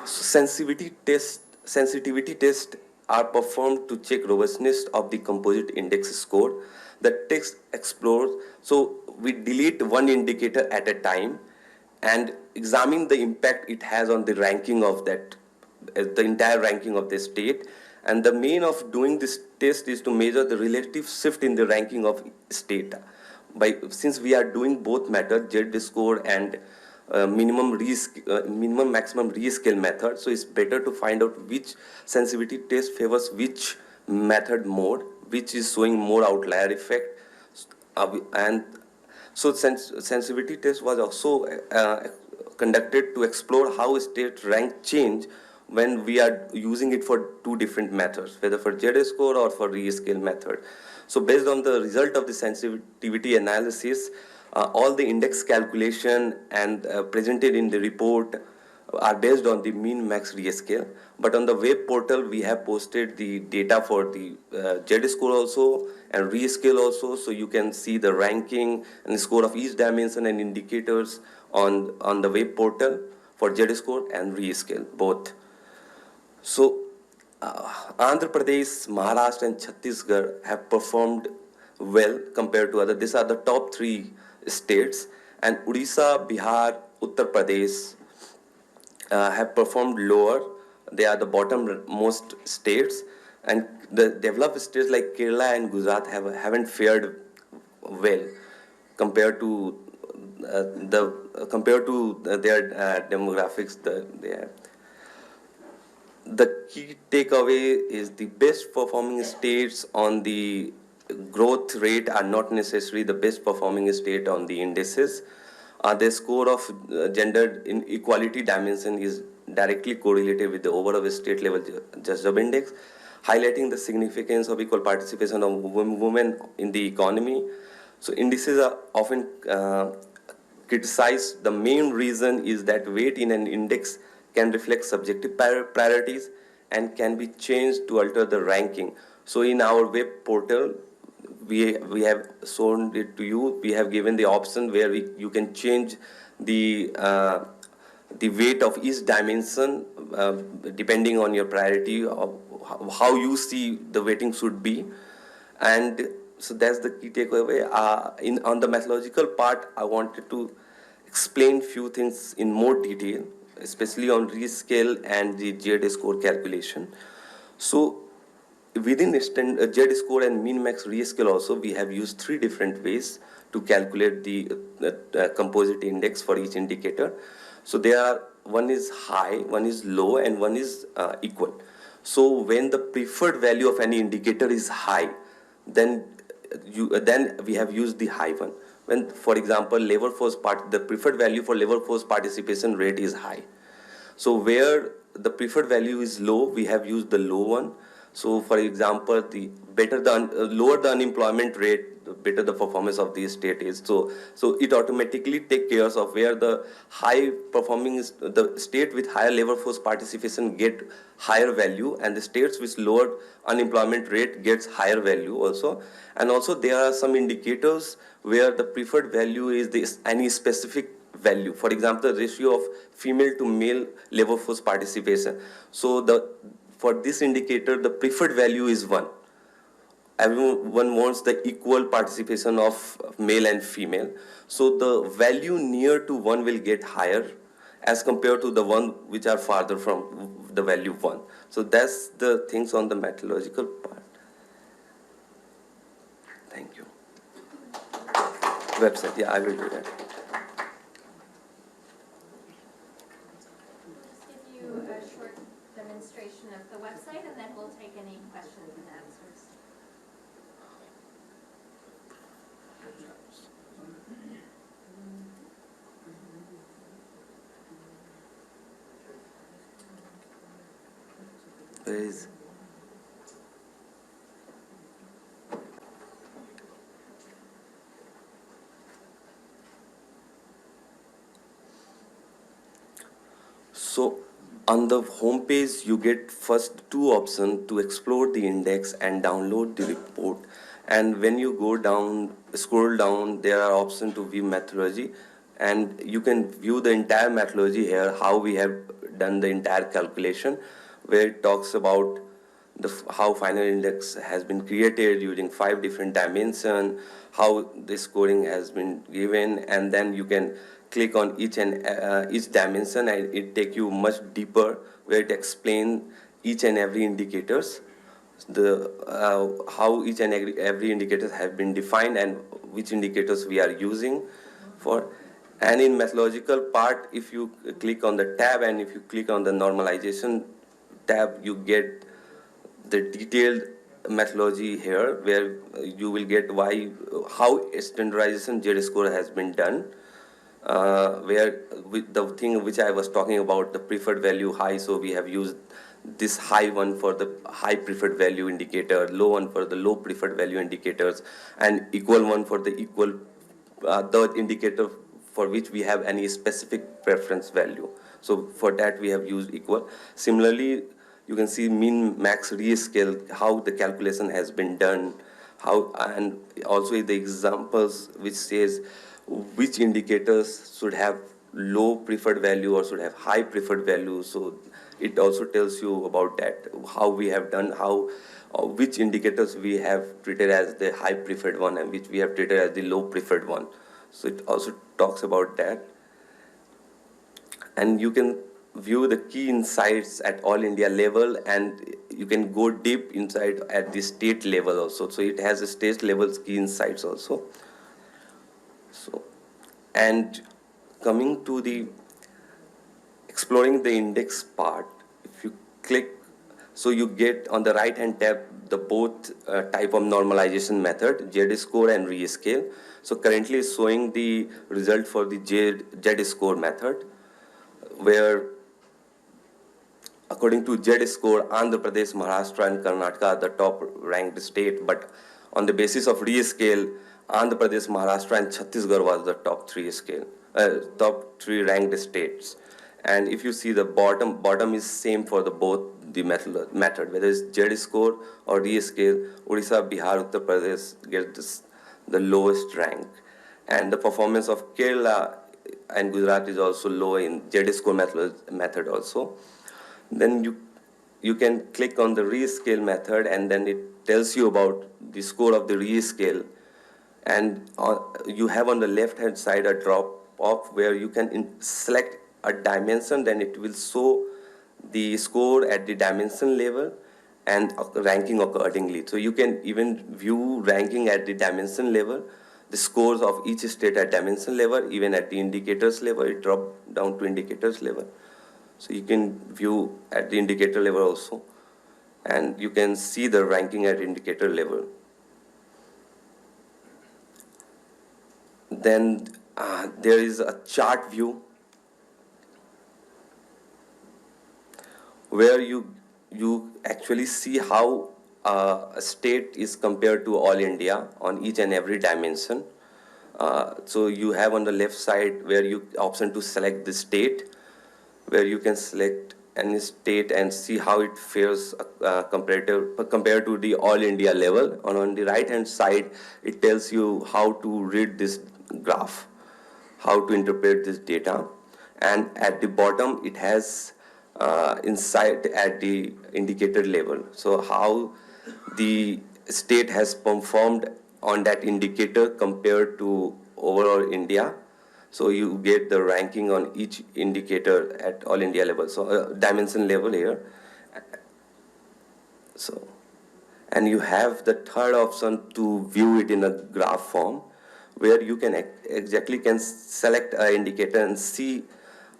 Sensitivity tests are performed to check robustness of the composite index score. The test explores, so we delete one indicator at a time and examine the impact it has on the ranking of that, the entire ranking of the state. And the main of doing this test is to measure the relative shift in the ranking of state. Since we are doing both methods, Z-score and minimum maximum rescale method, so it's better to find out which sensitivity test favors which method more, which is showing more outlier effect. And so sensitivity test was also conducted to explore how state rank change when we are using it for two different methods, whether for Z-score or for rescale method. So based on the result of the sensitivity analysis, all the index calculation and presented in the report are based on the min-max rescale. But on the web portal, we have posted the data for the Z-score also and rescale also, so you can see the ranking and the score of each dimension and indicators on the web portal for Z-score and rescale, both. So Andhra Pradesh, Maharashtra and Chhattisgarh have performed well compared to others. These are the top 3 states, and Odisha, Bihar, Uttar Pradesh have performed lower. They are the bottom-most states, and the developed states like Kerala and Gujarat haven't fared well compared to their demographics. The key takeaway is the best performing states on the growth rate are not necessarily the best performing state on the indices. The score of gender inequality dimension is directly correlated with the overall state level job index, highlighting the significance of equal participation of women in the economy. So indices are often criticized. The main reason is that weight in an index can reflect subjective priorities and can be changed to alter the ranking. So in our web portal, we have shown it to you. We have given the option where you can change the weight of each dimension depending on your priority of how you see the weighting should be. And so that's the key takeaway. On the methodological part, I wanted to explain few things in more detail, especially on rescale and the Z-score calculation. So within Z-score and min-max rescale also, we have used 3 different ways to calculate the composite index for each indicator. So one is high, one is low, and one is equal. So when the preferred value of any indicator is high, then we have used the high one. When, for example, the preferred value for labor force participation rate is high. So where the preferred value is low, we have used the low one. So for example, lower the unemployment rate, the better the performance of the state is. So it automatically takes care of where the high performing the state with higher labor force participation get higher value, and the states with lower unemployment rate gets higher value also. And also there are some indicators where the preferred value is any specific value. For example, the ratio of female to male labor force participation. So for this indicator, the preferred value is 1. Everyone wants the equal participation of male and female. So the value near to 1 will get higher as compared to the one which are farther from the value 1. So that's the things on the methodological part. Website, yeah, I will do that. We'll just give you a short demonstration of the website, and then we'll take any questions and answers. Where is? So on the home page, you get first two options to explore the index and download the report. And when you go down, scroll down, there are options to view methodology, and you can view the entire methodology here, how we have done the entire calculation, where it talks about how final index has been created using 5 different dimensions, how the scoring has been given, and then you can click on each dimension, and it take you much deeper, where it explain each and every indicators, how each and every indicators have been defined and which indicators we are using for. And in methodological part, if you click on the tab and if you click on the normalization tab, you get the detailed methodology here, where you will get how standardization Z-score has been done, where the thing which I was talking about, the preferred value high, so we have used this high one for the high preferred value indicator, low one for the low preferred value indicators, and equal one for the equal the indicator for which we have any specific preference value. So for that we have used equal. Similarly, you can see min max rescale, how the calculation has been done, and also the examples which says which indicators should have low preferred value or should have high preferred value. So it also tells you about that, how we have done, which indicators we have treated as the high preferred one and which we have treated as the low preferred one. So it also talks about that. And you can view the key insights at all India level, and you can go deep inside at the state level also. So it has a state level key insights also. So, and coming to the exploring the index part, if you click, so you get on the right hand tab the both type of normalization method, Z-score and rescale. So currently it's showing the result for the Z-score method, where according to Z-score, Andhra Pradesh, Maharashtra and Karnataka are the top ranked state, but on the basis of rescale, Andhra Pradesh, Maharashtra and Chhattisgarh was the top 3 ranked states. And if you see the bottom is same for the both the method, whether it's Z-score or rescale, Odisha, Bihar, Uttar Pradesh get the lowest rank. And the performance of Kerala and Gujarat is also low in Z-score method also. Then you can click on the rescale method, and then it tells you about the score of the rescale. And you have on the left hand side a drop off where you can select a dimension, then it will show the score at the dimension level and ranking accordingly. So you can even view ranking at the dimension level, the scores of each state at dimension level, even at the indicators level, it dropped down to indicators level. So you can view at the indicator level also, and you can see the ranking at indicator level. Then there is a chart view where you actually see how a state is compared to all India on each and every dimension. So you have on the left side where you option to select the state, where you can select any state and see how it fares compared to the all India level. And on the right hand side, it tells you how to read this graph, how to interpret this data. And at the bottom, it has insight at the indicator level. So how the state has performed on that indicator compared to overall India. So you get the ranking on each indicator at all India level, so dimension level here. So, and you have the third option to view it in a graph form, where you can exactly can select an indicator and see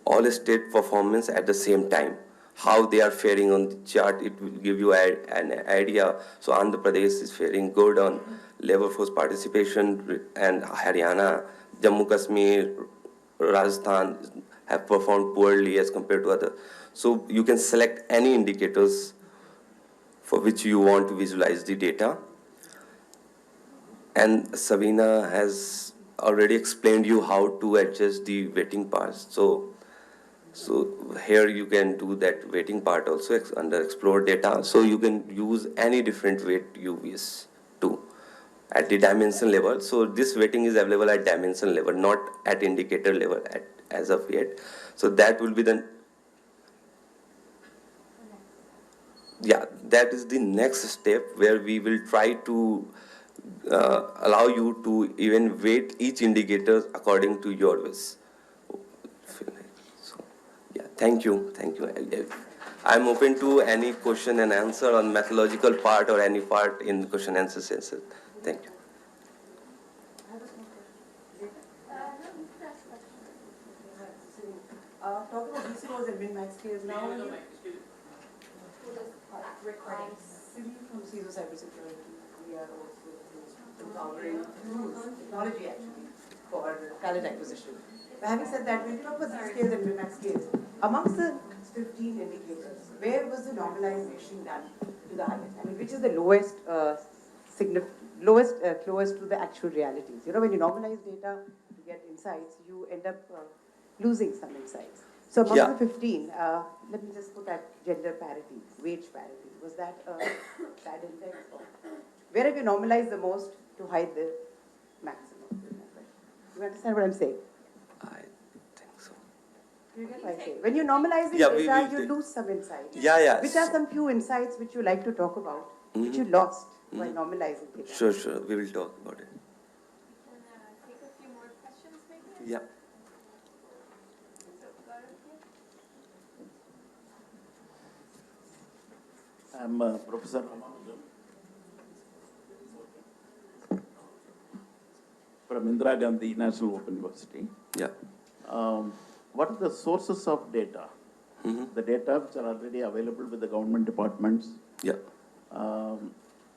all state performance at the same time. How they are faring on the chart, it will give you an idea. So Andhra Pradesh is faring good on labor force participation, and Haryana, Jammu Kashmir, Rajasthan have performed poorly as compared to other. So you can select any indicators for which you want to visualize the data. And Sabina has already explained you how to adjust the weighting parts. So here you can do that weighting part also under explore data. So you can use any different weight you wish to at the dimension level. So this weighting is available at dimension level, not at indicator level as of yet. So that will be the, yeah, that is the next step where we will try to allow you to even weight each indicator according to your wish. So, yeah, thank you. I'm open to any question and answer on methodological part or any part in question answer session. Thank you. Talking about these scores and min-max scales now. Recording. Simi from CISO Cybersecurity, we are also empowering technology actually for talent acquisition. But having said that, when you talk about these scales and min-max scales, amongst the 15 indicators, where was the normalization done to the highest? I mean, which is the lowest, closest to the actual realities? You know, when you normalize data to get insights, you end up losing some insights. So amongst the 15, let me just put that gender parity, wage parity. Was that a bad index? Or where have you normalized the most to hide the maximum? You understand what I'm saying? I think so. You get what I say? When you normalize the data, you lose some insights. Yeah. Which are some few insights which you like to talk about, which you lost by normalizing data? Sure. We will talk about it. We can take a few more questions maybe? Yeah. I'm Professor Ramanujan from Indira Gandhi National Open University. Yeah. What are the sources of data? The data which are already available with the government departments. Yeah.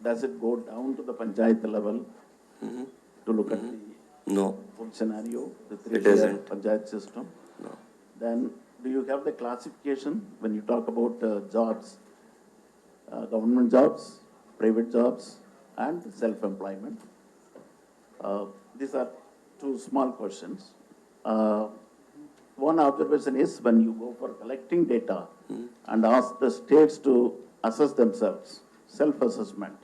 Does it go down to the panchayat level to look at the full scenario, the three-tier panchayat system? No. Then, do you have the classification when you talk about jobs? Government jobs, private jobs, and self-employment. These are two small questions. One observation is when you go for collecting data and ask the states to assess themselves, self-assessment,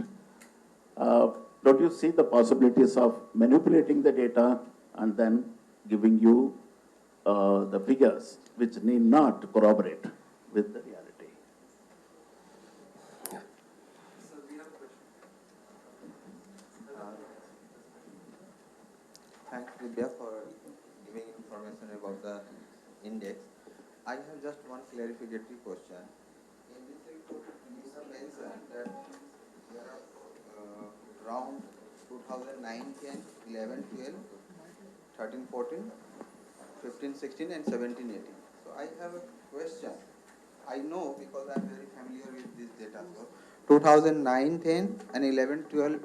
don't you see the possibilities of manipulating the data and then giving you the figures which need not corroborate with the reality? Thanks, Vidya, for giving information about the index. I have just one clarificatory question. In this report, you have mentioned that there are round 2009, 10, 11, 12, 13, 14, 15, 16, and 17, 18. So I have a question. I know because I am very familiar with this data. So 2009, 10, and 11, 12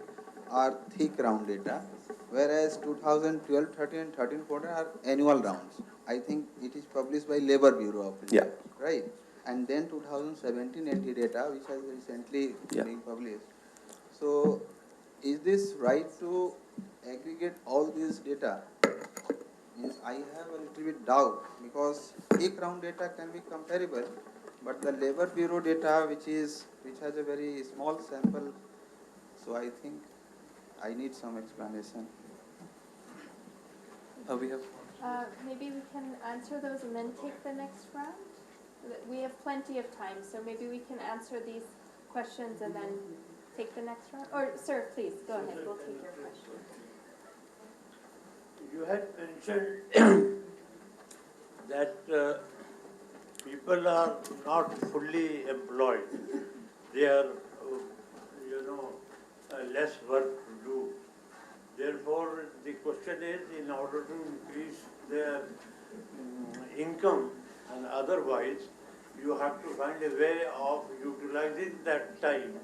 are thick round data, whereas 2012, 13, and 13, 14 are annual rounds. I think it is published by Labour Bureau of India, right? And then 2017 NT data, which has recently been published. So, is this right to aggregate all these data? Means I have a little bit doubt because thick round data can be comparable, but the Labour Bureau data, which has a very small sample, so I think I need some explanation. We have. Maybe we can answer those and then take the next round. We have plenty of time, so maybe we can answer these questions and then take the next round. Or, sir, please, go ahead. We'll take your question. You had mentioned that people are not fully employed. They are, less work to do. Therefore, the question is, in order to increase their income and otherwise, you have to find a way of utilizing that time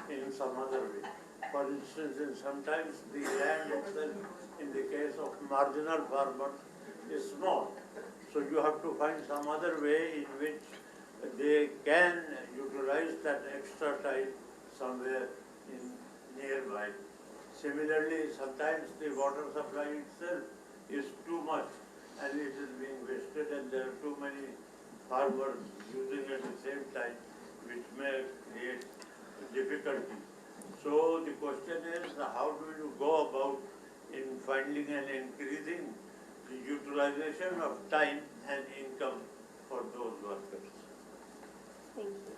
in some other way. For instance, sometimes the land itself, in the case of marginal farmers, is small. So you have to find some other way in which they can utilize that extra time somewhere in nearby. Similarly, sometimes the water supply itself is too much and it is being wasted and there are too many farmers using at the same time, which may create difficulty. So the question is, how do you go about in finding and increasing the utilization of time and income for those workers? Thank you.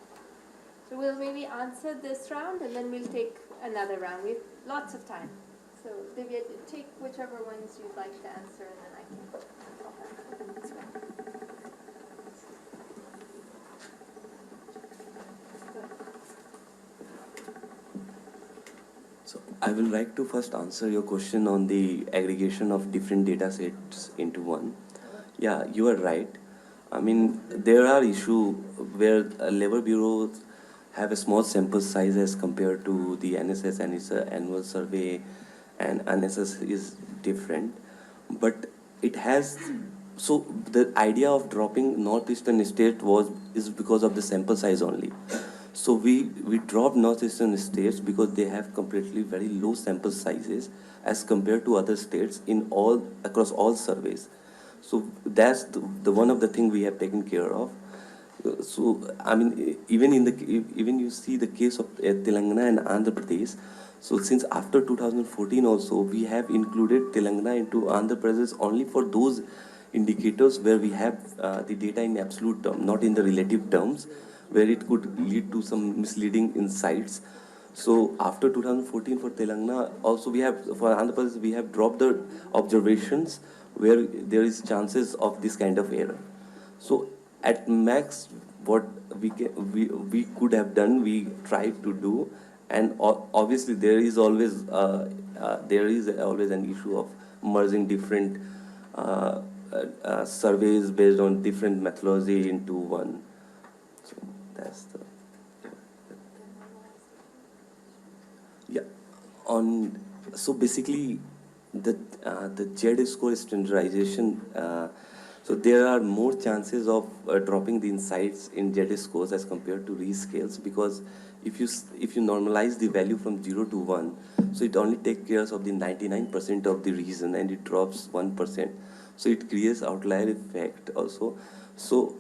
So we'll maybe answer this round and then we'll take another round. We have lots of time. So Divya, take whichever ones you'd like to answer and then I can go back this way. So I will like to first answer your question on the aggregation of different data sets into one. Yeah, you are right. I mean, there are issues where labor bureaus have a small sample size as compared to the NSS, and its annual survey, and NSS is different. But it has, so the idea of dropping northeastern state is because of the sample size only. So we dropped northeastern states because they have completely very low sample sizes as compared to other states across all surveys. So that's the one of the thing we have taken care of. So I mean, even you see the case of Telangana and Andhra Pradesh. So since after 2014 also, we have included Telangana into Andhra Pradesh only for those indicators where we have the data in absolute term, not in the relative terms, where it could lead to some misleading insights. So after 2014 for Telangana, also for Andhra Pradesh, we have dropped the observations where there is chances of this kind of error. So at max, what we could have done, we tried to do, and obviously there is always an issue of merging different surveys based on different methodology into one. So that's the so basically the Z score standardization. So there are more chances of dropping the insights in Z scores as compared to rescales, because if you normalize the value from 0 to 1, so it only takes care of the 99% of the reason and it drops 1%. So it creates outlier effect also. So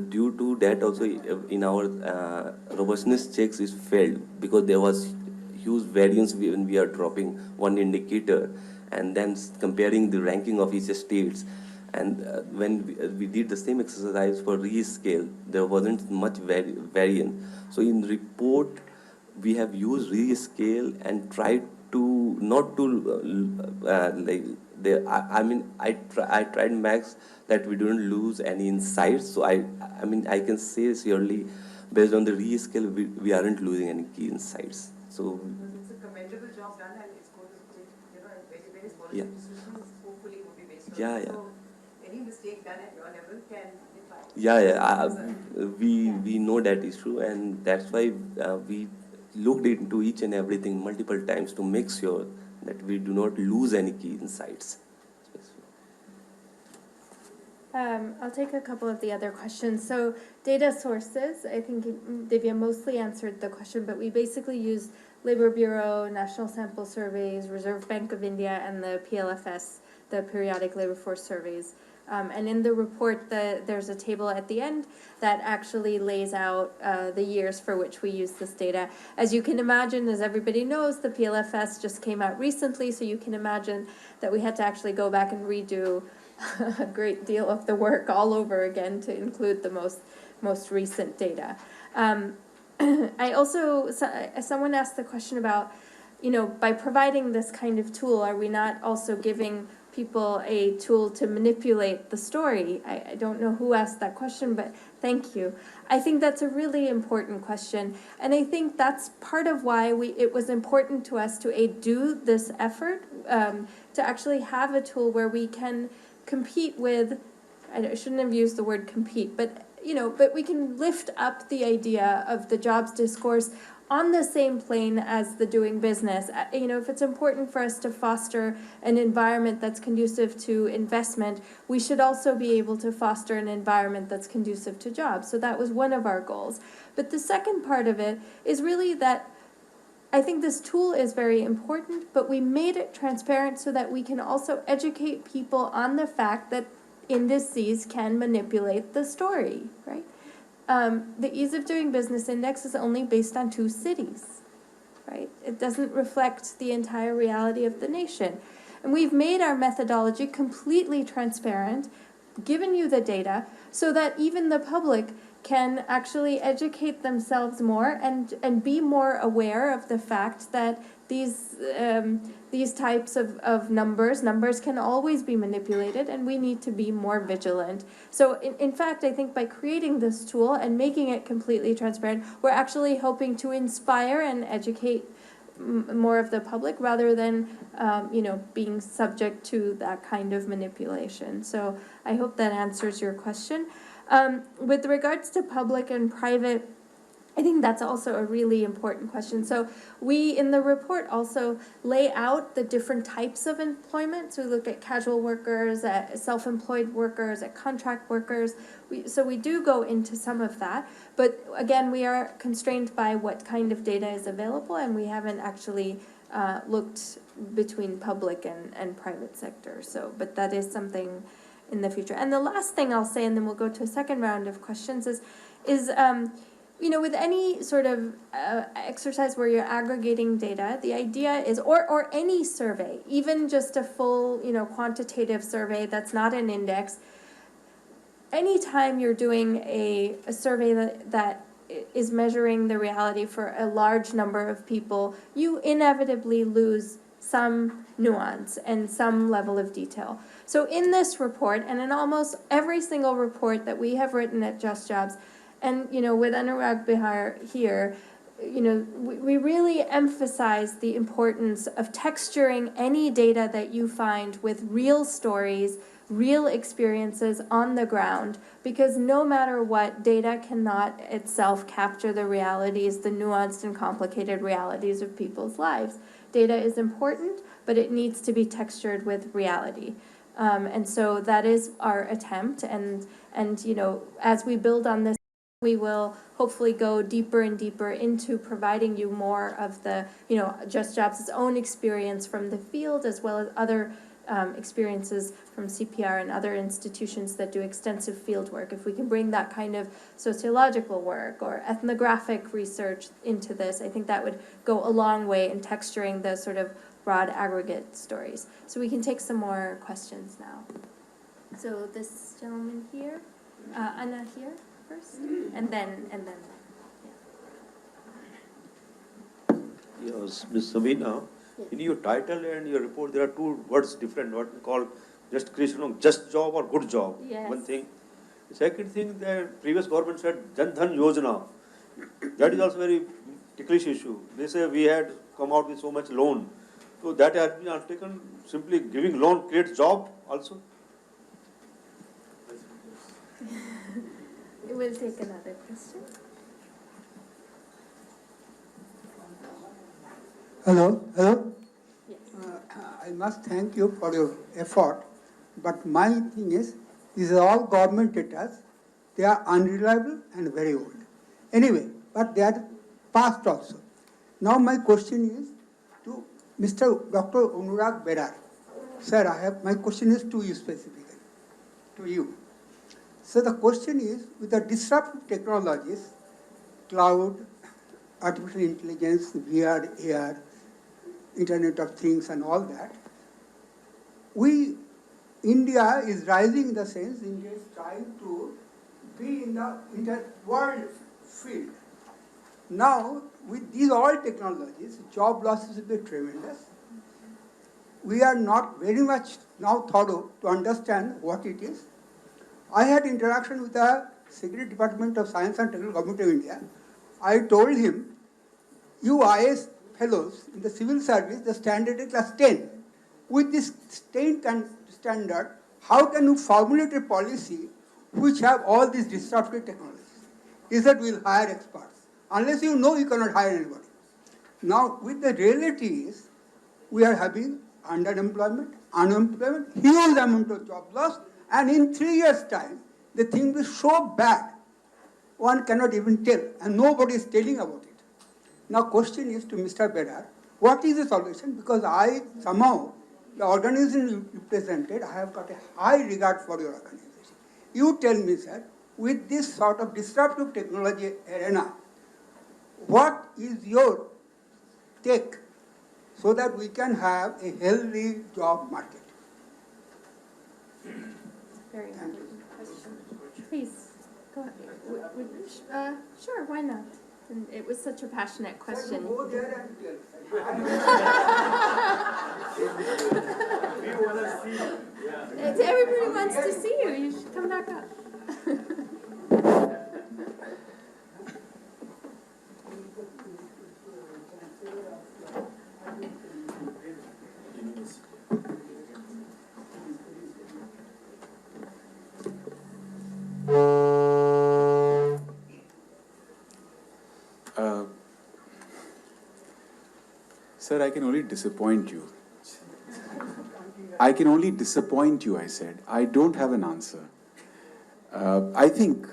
due to that also, in our robustness checks is failed because there was huge variance when we are dropping one indicator and then comparing the ranking of each states. And when we did the same exercise for rescale, there wasn't much variance. So in report, we have used rescale and tried to not to I tried max that we don't lose any insights. So I can say surely based on the rescale, we aren't losing any key insights. So it's a commendable job done, and it's going to take, very small Yeah. decisions hopefully would be based on Yeah, it. yeah. So any mistake done at your level can define. We know that issue, and that's why we looked into each and everything multiple times to make sure that we do not lose any key insights. I'll take a couple of the other questions. So data sources, I think Divya mostly answered the question, but we basically use Labor Bureau, National Sample Surveys, Reserve Bank of India, and the PLFS, the Periodic Labor Force Surveys. And in the report, there's a table at the end that actually lays out the years for which we use this data. As you can imagine, as everybody knows, the PLFS just came out recently, so you can imagine that we had to actually go back and redo a great deal of the work all over again to include the most recent data. I also, someone asked the question about, by providing this kind of tool, are we not also giving people a tool to manipulate the story? I don't know who asked that question, but Thank you. I think that's a really important question. And I think that's part of why it was important to us to do this effort, to actually have a tool where we can compete with, I shouldn't have used the word compete, but but we can lift up the idea of the jobs discourse on the same plane as the doing business. If it's important for us to foster an environment that's conducive to investment, we should also be able to foster an environment that's conducive to jobs. So that was one of our goals. But the second part of it is really that I think this tool is very important, but we made it transparent so that we can also educate people on the fact that indices can manipulate the story, right? The Ease of Doing Business Index is only based on 2 cities, right? It doesn't reflect the entire reality of the nation. And we've made our methodology completely transparent, given you the data, so that even the public can actually educate themselves more and be more aware of the fact that these types of numbers can always be manipulated, and we need to be more vigilant. So in fact, I think by creating this tool and making it completely transparent, we're actually hoping to inspire and educate more of the public rather than being subject to that kind of manipulation. So I hope that answers your question. With regards to public and private, I think that's also a really important question. So we, in the report, also lay out the different types of employment. So we look at casual workers, at self-employed workers, at contract workers. So we do go into some of that. But again, we are constrained by what kind of data is available, and we haven't actually looked between public and private sector. So, but that is something in the future. And the last thing I'll say, and then we'll go to a second round of questions, is with any sort of exercise where you're aggregating data, the idea is, or any survey, even just a full, quantitative survey that's not an index, anytime you're doing a survey that is measuring the reality for a large number of people, you inevitably lose some nuance and some level of detail. So in this report, and in almost every single report that we have written at Just Jobs, and with Anurag Bihar here, we really emphasize the importance of texturing any data that you find with real stories, real experiences on the ground, because no matter what, data cannot itself capture the realities, the nuanced and complicated realities of people's lives. Data is important, but it needs to be textured with reality. And so that is our attempt, and as we build on this, we will hopefully go deeper and deeper into providing you more of the, Just Jobs' own experience from the field, as well as other experiences from CPR and other institutions that do extensive field work. If we can bring that kind of sociological work or ethnographic research into this, I think that would go a long way in texturing the sort of broad aggregate stories. So we can take some more questions now. So this gentleman here, Anna here first, and then. Yes, Ms. Sabina, in your title and your report, there are 2 words different, what we call just creation of just job or good job. Yes. One thing. The second thing, the previous government said Jan Dhan Yojana. That is also very ticklish issue. They say we had come out with so much loan. So that has been undertaken, simply giving loan creates job also. We'll take another question. Hello. Yes. I must thank you for your effort, but my thing is, these are all government data. They are unreliable and very old. Anyway, but they are past also. Now my question is to Mr. Dr. Anurag Bedar. Sir, my question is to you specifically, to you. So the question is, with the disruptive technologies, cloud, artificial intelligence, VR, AR, Internet of Things and all that, India is rising in the sense, India is trying to be in the world field. Now, with these all technologies, job losses will be tremendous. We are not very much now thorough to understand what it is. I had interaction with a Secretary Department of Science and Technology, Government of India, I told him, you IS fellows in the civil service, the standard is class 10. With this standard, how can you formulate a policy which have all these disruptive technologies? He said, we'll hire experts. Unless you know, you cannot hire anybody. Now, with the reality is, we are having underemployment, unemployment, huge amount of job loss, and in 3 years' time, the thing is so bad, one cannot even tell, and nobody is telling about it. Now, question is to Mr. Bedar, what is the solution? Because I somehow, the organization you represented, I have got a high regard for your organization. You tell me, sir, with this sort of disruptive technology arena, what is your take so that we can have a healthy job market? Very good question. Please, go ahead. Sure, why not? And it was such a passionate question. Go there and tell. Everybody wants to see you. You should come back up. Sir, I can only disappoint you. I can only disappoint you, I said. I don't have an answer. I think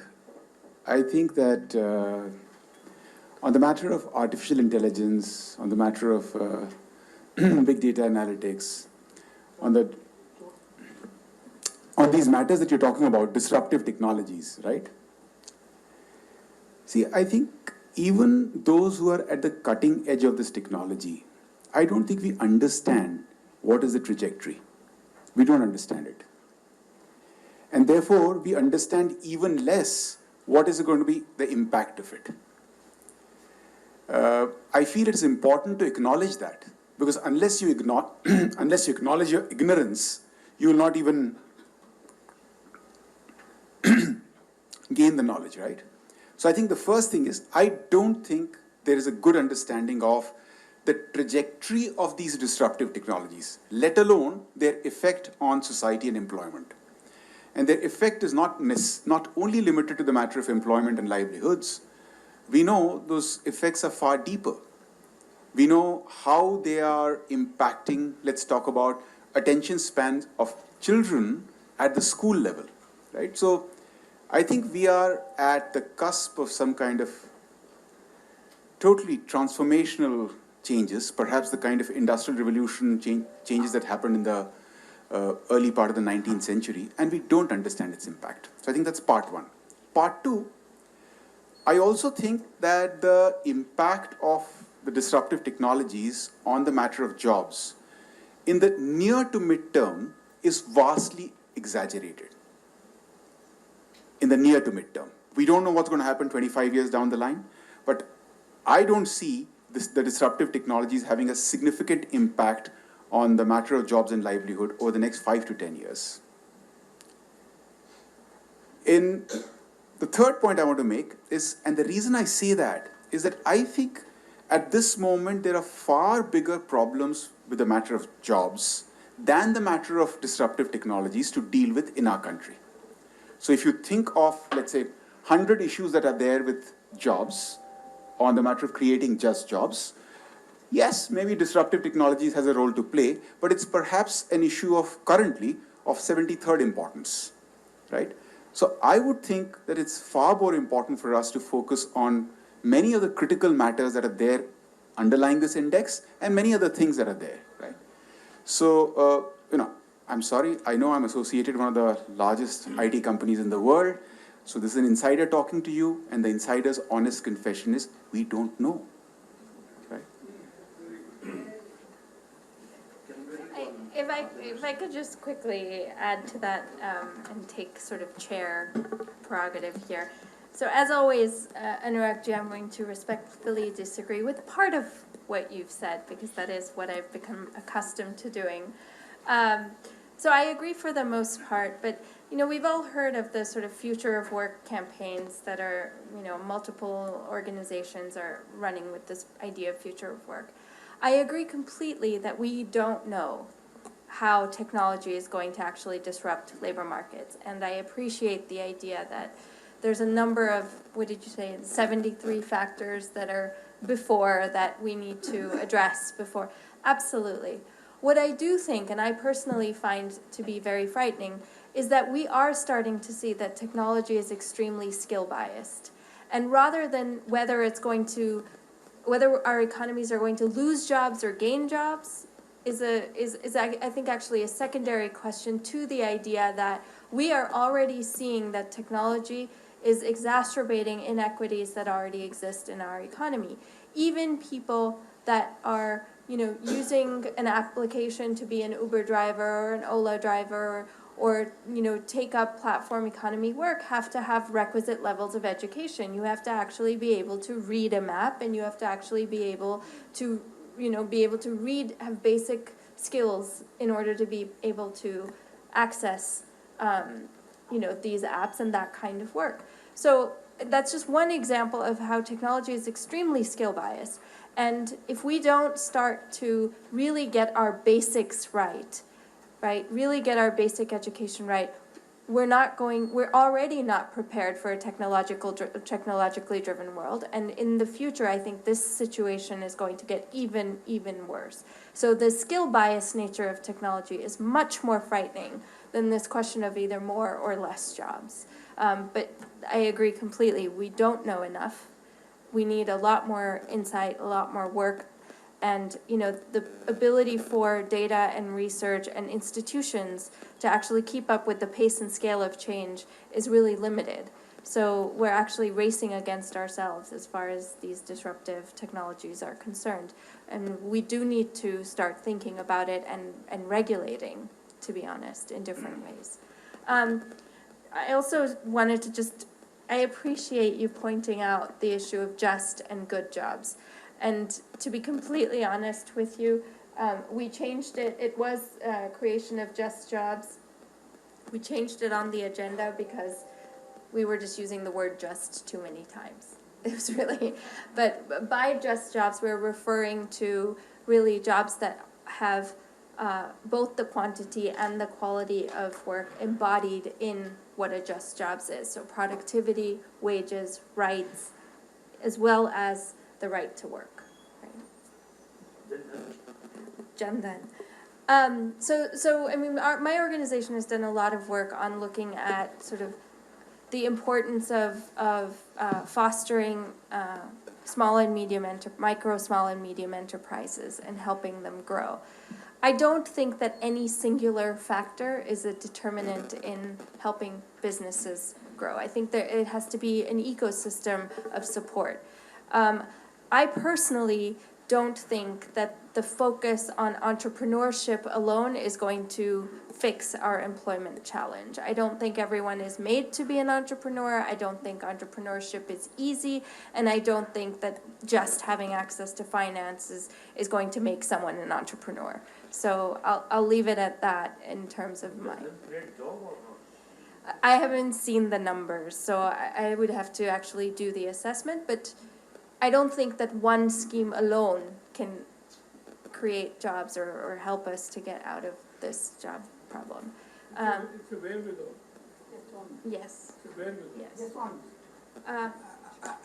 that on the matter of artificial intelligence, on the matter of big data analytics, on these matters that you're talking about, disruptive technologies, right? See, I think even those who are at the cutting edge of this technology, I don't think we understand what is the trajectory. We don't understand it. And therefore, we understand even less what is going to be the impact of it. I feel it's important to acknowledge that, because unless you acknowledge your ignorance, you will not even gain the knowledge, right? So I think the first thing is, I don't think there is a good understanding of the trajectory of these disruptive technologies, let alone their effect on society and employment. And their effect is not only limited to the matter of employment and livelihoods. We know those effects are far deeper. We know how they are impacting, let's talk about attention spans of children at the school level, right? So I think we are at the cusp of some kind of totally transformational changes, perhaps the kind of industrial revolution changes that happened in the early part of the 19th century, and we don't understand its impact. So I think that's part one. Part two, I also think that the impact of the disruptive technologies on the matter of jobs in the near to mid-term is vastly exaggerated. In the near to mid-term. We don't know what's going to happen 25 years down the line, but I don't see the disruptive technologies having a significant impact on the matter of jobs and livelihood over the next 5 to 10 years. In the third point I want to make is, and the reason I say that, is that I think at this moment there are far bigger problems with the matter of jobs than the matter of disruptive technologies to deal with in our country. So if you think of, let's say, 100 issues that are there with jobs, on the matter of creating just jobs, yes, maybe disruptive technologies has a role to play, but it's perhaps an issue of currently of 73rd importance, right? So I would think that it's far more important for us to focus on many of the critical matters that are there underlying this index and many other things that are there, right? So, I'm sorry, I know I'm associated with one of the largest IT companies in the world. So this is an insider talking to you, and the insider's honest confession is, we don't know, right? If I could just quickly add to that and take sort of chair prerogative here. So as always, Anuragji, I'm going to respectfully disagree with part of what you've said, because that is what I've become accustomed to doing. So I agree for the most part, but we've all heard of the sort of future of work campaigns that are, multiple organizations are running with this idea of future of work. I agree completely that we don't know how technology is going to actually disrupt labor markets, and I appreciate the idea that there's a number of, what did you say, 73 factors that are before that we need to address before. Absolutely. What I do think, and I personally find to be very frightening, is that we are starting to see that technology is extremely skill biased. And rather than whether our economies are going to lose jobs or gain jobs, is I think actually a secondary question to the idea that we are already seeing that technology is exacerbating inequities that already exist in our economy. Even people that are using an application to be an Uber driver or an Ola driver or take up platform economy work have to have requisite levels of education. You have to actually be able to read a map, and you have to actually be able to read, have basic skills in order to be able to access these apps and that kind of work. So that's just one example of how technology is extremely skill biased. And if we don't start to really get our basics right, really get our basic education right, we're already not prepared for a technologically driven world. And in the future, I think this situation is going to get even worse. So the skill bias nature of technology is much more frightening than this question of either more or less jobs. But I agree completely. We don't know enough. We need a lot more insight, a lot more work, and the ability for data and research and institutions to actually keep up with the pace and scale of change is really limited. So we're actually racing against ourselves as far as these disruptive technologies are concerned. And we do need to start thinking about it and regulating, to be honest, in different ways. I also wanted to I appreciate you pointing out the issue of just and good jobs. And to be completely honest with you, we changed it. It was creation of just jobs. We changed it on the agenda because we were just using the word just too many times. It was really, but by just jobs, we're referring to really jobs that have both the quantity and the quality of work embodied in what a just jobs is. So productivity, wages, rights, as well as the right to work. Right? Jandan. So I mean, my organization has done a lot of work on looking at sort of the importance of fostering small and medium enterprises and helping them grow. I don't think that any singular factor is a determinant in helping businesses grow. I think that it has to be an ecosystem of support. I personally don't think that the focus on entrepreneurship alone is going to fix our employment challenge. I don't think everyone is made to be an entrepreneur. I don't think entrepreneurship is easy, and I don't think that just having access to finances is going to make someone an entrepreneur. So I'll leave it at that in terms of my... I haven't seen the numbers, so I would have to actually do the assessment, but I don't think that one scheme alone can create jobs or help us to get out of this job problem. It's a wherewithal. Yes. It's a wherewithal. Yes.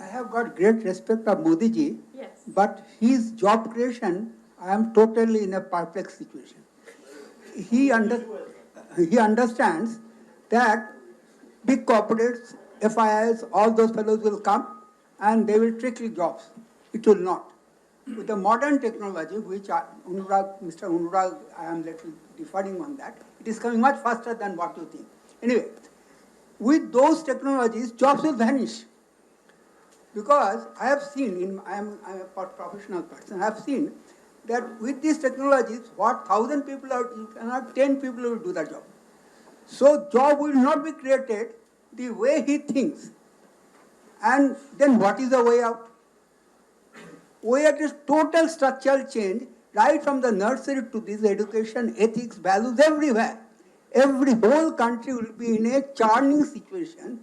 I have got great respect of Modi ji, Yes. but his job creation, I am totally in a perplexed situation. He understands that big corporates, FIIs, all those fellows will come and they will trickle jobs. It will not. With the modern technology, which Mr. Unurag, I am little deferring on that, it is coming much faster than what you think. Anyway, with those technologies, jobs will vanish. Because I have seen, I am a professional person, I have seen that with these technologies, what 1,000 people are, you cannot 10 people will do the job. So job will not be created the way he thinks. And then what is the way out? Way out is total structural change, right from the nursery to this education, ethics, values, everywhere. every whole country will be in a churning situation,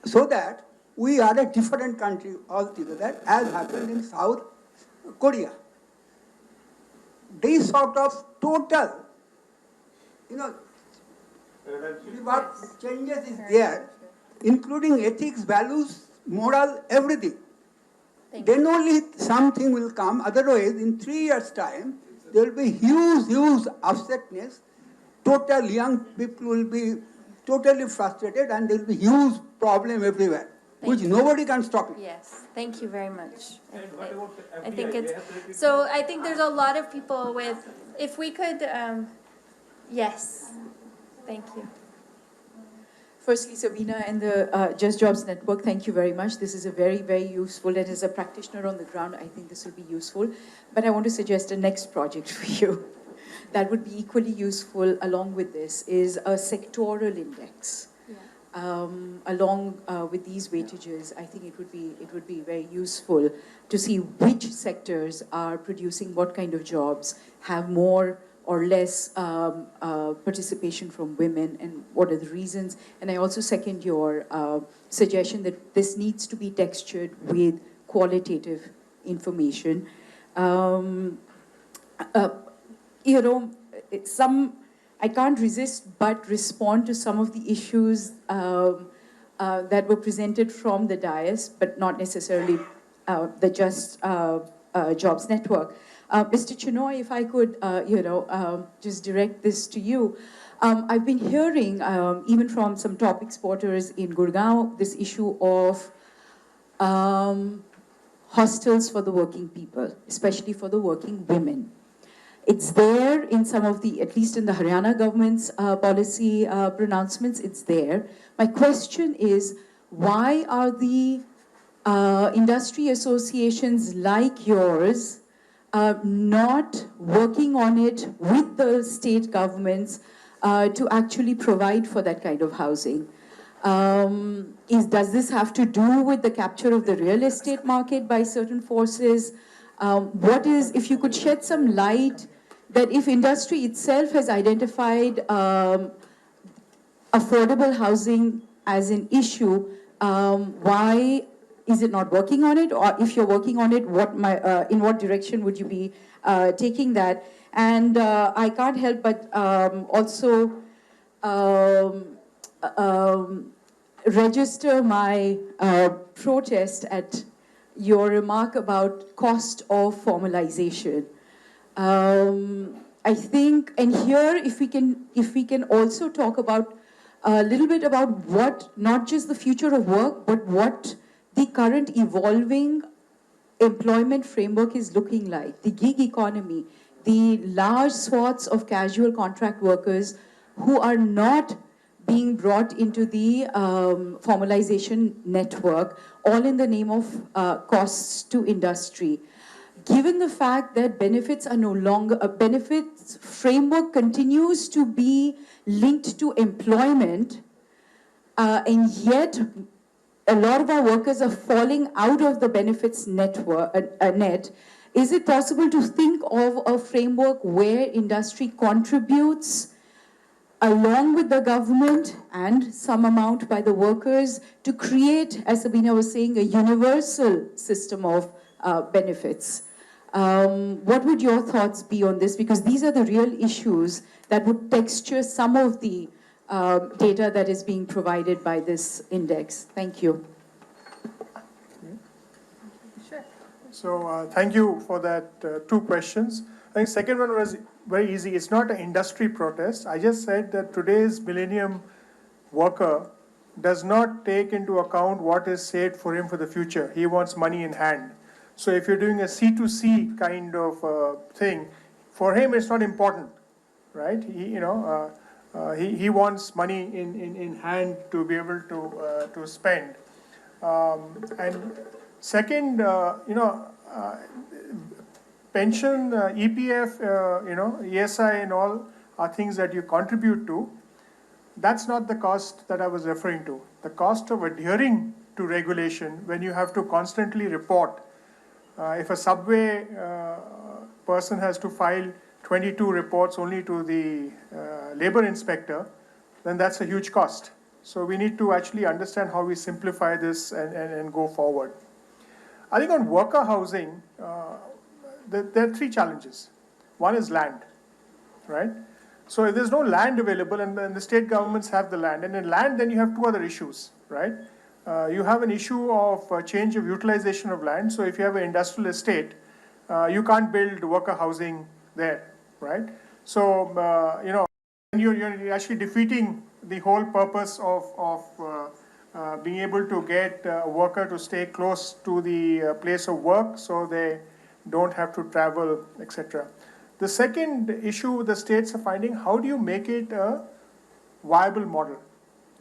so that we are a different country altogether, as happened in South Korea. This sort of total, what changes is there, including ethics, values, moral, everything. Then only something will come. Otherwise, in 3 years' time, there will be huge upsetness. Total young people will be totally frustrated, and there will be huge problem everywhere, which nobody can stop it. Yes, thank you very much. I think it's, so I think there's a lot of people with, if we could, yes, thank you. Firstly, Sabina and the Just Jobs Network, thank you very much. This is a very, very useful, and as a practitioner on the ground, I think this will be useful. But I want to suggest a next project for you that would be equally useful along with this, is a sectoral index. Along with these weightages, I think it would be very useful to see which sectors are producing what kind of jobs, have more or less participation from women, and what are the reasons. And I also second your suggestion that this needs to be textured with qualitative information. I can't resist but respond to some of the issues that were presented from the dais, but not necessarily the Just Jobs Network. Mr. Chinoy, if I could, just direct this to you. I've been hearing, even from some top exporters in Gurgaon, this issue of hostels for the working people, especially for the working women. It's there in some of the, at least in the Haryana government's policy pronouncements, it's there. My question is, why are the industry associations like yours not working on it with the state governments to actually provide for that kind of housing? Does this have to do with the capture of the real estate market by certain forces? If you could shed some light, that if industry itself has identified affordable housing as an issue, why is it not working on it? Or if you're working on it, in what direction would you be taking that? And I can't help but also register my protest at your remark about cost of formalization. I think, and here, if we can also talk about a little bit about what, not just the future of work, but what the current evolving employment framework is looking like. The gig economy, the large swaths of casual contract workers who are not being brought into the formalization network, all in the name of costs to industry. Given the fact that benefits are no longer, a benefits framework continues to be linked to employment, and yet a lot of our workers are falling out of the benefits network, net, is it possible to think of a framework where industry contributes along with the government and some amount by the workers to create, as Sabina was saying, a universal system of benefits? What would your thoughts be on this? Because these are the real issues that would texture some of the data that is being provided by this index. Thank you. Sure. So thank you for that two questions. I think second one was very easy. It's not an industry protest. I just said that today's millennium worker does not take into account what is saved for him for the future. He wants money in hand. So if you're doing a C2C kind of thing, for him it's not important, right? He wants money in hand to be able to spend. And second, pension, EPF, ESI and all are things that you contribute to. That's not the cost that I was referring to. The cost of adhering to regulation when you have to constantly report. If a subway person has to file 22 reports only to the labor inspector, then that's a huge cost. So we need to actually understand how we simplify this and go forward. I think on worker housing, there are three challenges. One is land, right? So if there's no land available and the state governments have the land, and in land then you have two other issues, right? You have an issue of change of utilization of land. So if you have an industrial estate, you can't build worker housing there, right? So, you're actually defeating the whole purpose of being able to get a worker to stay close to the place of work so they don't have to travel, etc. The second issue the states are finding, how do you make it a viable model,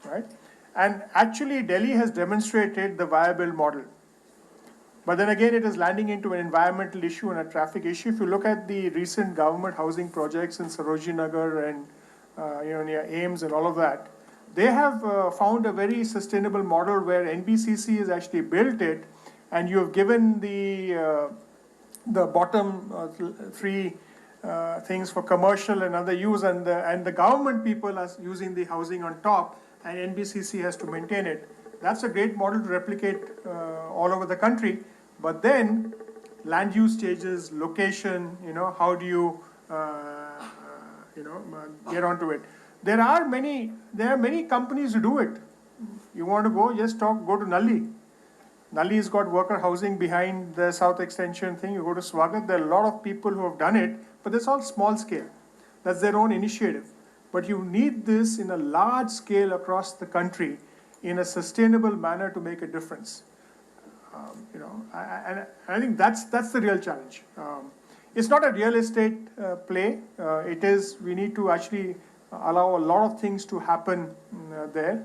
right? And actually Delhi has demonstrated the viable model. But then again, it is landing into an environmental issue and a traffic issue. If you look at the recent government housing projects in Sarojini Nagar and near Ames and all of that, they have found a very sustainable model where NBCC has actually built it, and you have given the bottom three things for commercial and other use, and the government people are using the housing on top, and NBCC has to maintain it. That's a great model to replicate all over the country. But then land use changes, location, how do you, get onto it? There are many companies who do it. You want to go, just go to Nalli. Nalli's got worker housing behind the South Extension thing. You go to Swagat, there are a lot of people who have done it, but that's all small scale. That's their own initiative. But you need this in a large scale across the country in a sustainable manner to make a difference. And I think that's the real challenge. It's not a real estate play. We need to actually allow a lot of things to happen there.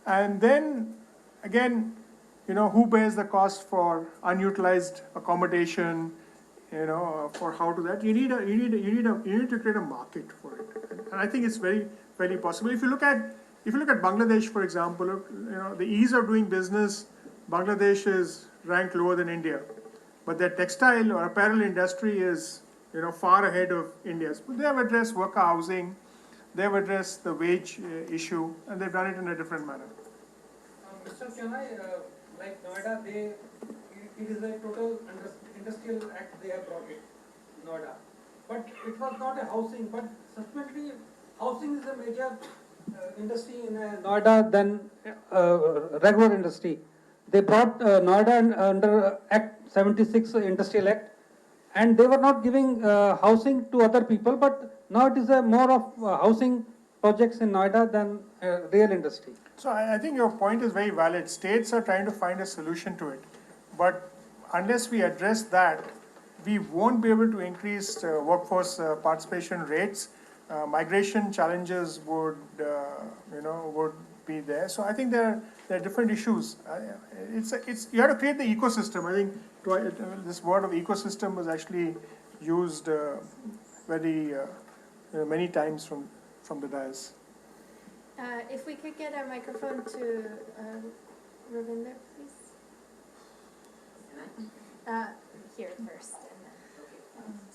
And then, again, who bears the cost for unutilized accommodation, for how to that? You need to create a market for it. And I think it's very, very possible. If you look at Bangladesh, for example, the ease of doing business, Bangladesh is ranked lower than India, but their textile or apparel industry is, far ahead of India's. But they have addressed worker housing, they have addressed the wage issue, and they've done it in a different manner. Mr. Can I, like Noida, it is a total industrial act they have brought it, Noida. But it was not a housing, but subsequently housing is a major industry in Noida than regular industry. They brought Noida under Act 76 Industrial Act, and they were not giving housing to other people, but now it is more of housing projects in Noida than real industry. So I think your point is very valid. States are trying to find a solution to it, but unless we address that, we won't be able to increase workforce participation rates. Migration challenges would be there. So I think there are different issues. You have to create the ecosystem. I think this word of ecosystem was actually used very many times from the dais. If we could get a microphone to Ravinder, please. Here first.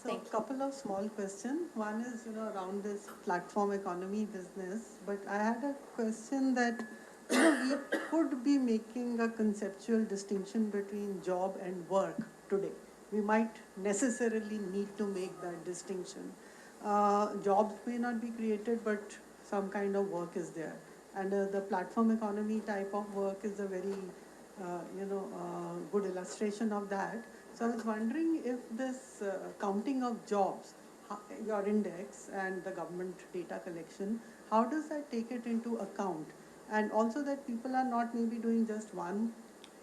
So a couple of small questions. One is, around this platform economy business, but I had a question that we could be making a conceptual distinction between job and work today. We might necessarily need to make that distinction. Jobs may not be created, but some kind of work is there. And the platform economy type of work is a very, good illustration of that. So I was wondering if this counting of jobs, your index and the government data collection, how does that take it into account? And also that people are not maybe doing just one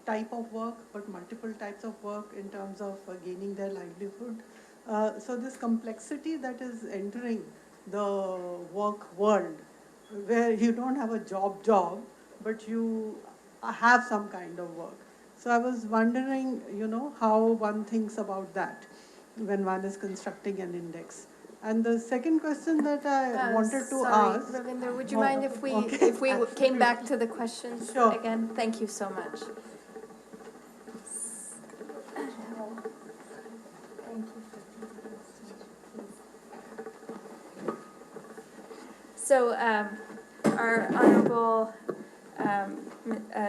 type of work, but multiple types of work in terms of gaining their livelihood. So this complexity that is entering the work world, where you don't have a job, but you have some kind of work. So I was wondering, how one thinks about that when one is constructing an index. And the second question that I wanted to ask. Ravinder, would you mind if we came back to the questions again? Thank you so much. Thank you. So our Honorable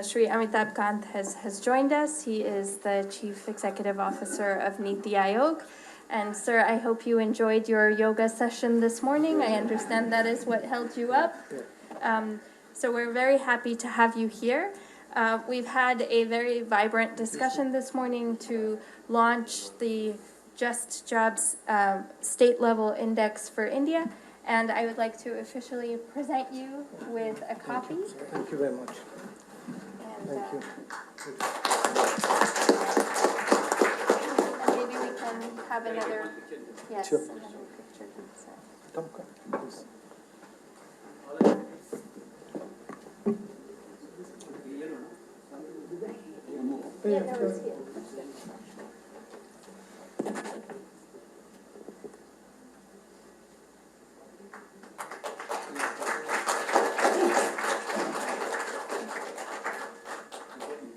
Shri Amitabh Kant has joined us. He is the Chief Executive Officer of Niti Aayog. And sir, I hope you enjoyed your yoga session this morning. I understand that is what held you up. So we're very happy to have you here. We've had a very vibrant discussion this morning to launch the Just Jobs state-level index for India. And I would like to officially present you with a copy. Thank you very much. And, Thank you. and maybe we can have another, yes, Sure. another picture. Come, please. Yeah, no, it's here.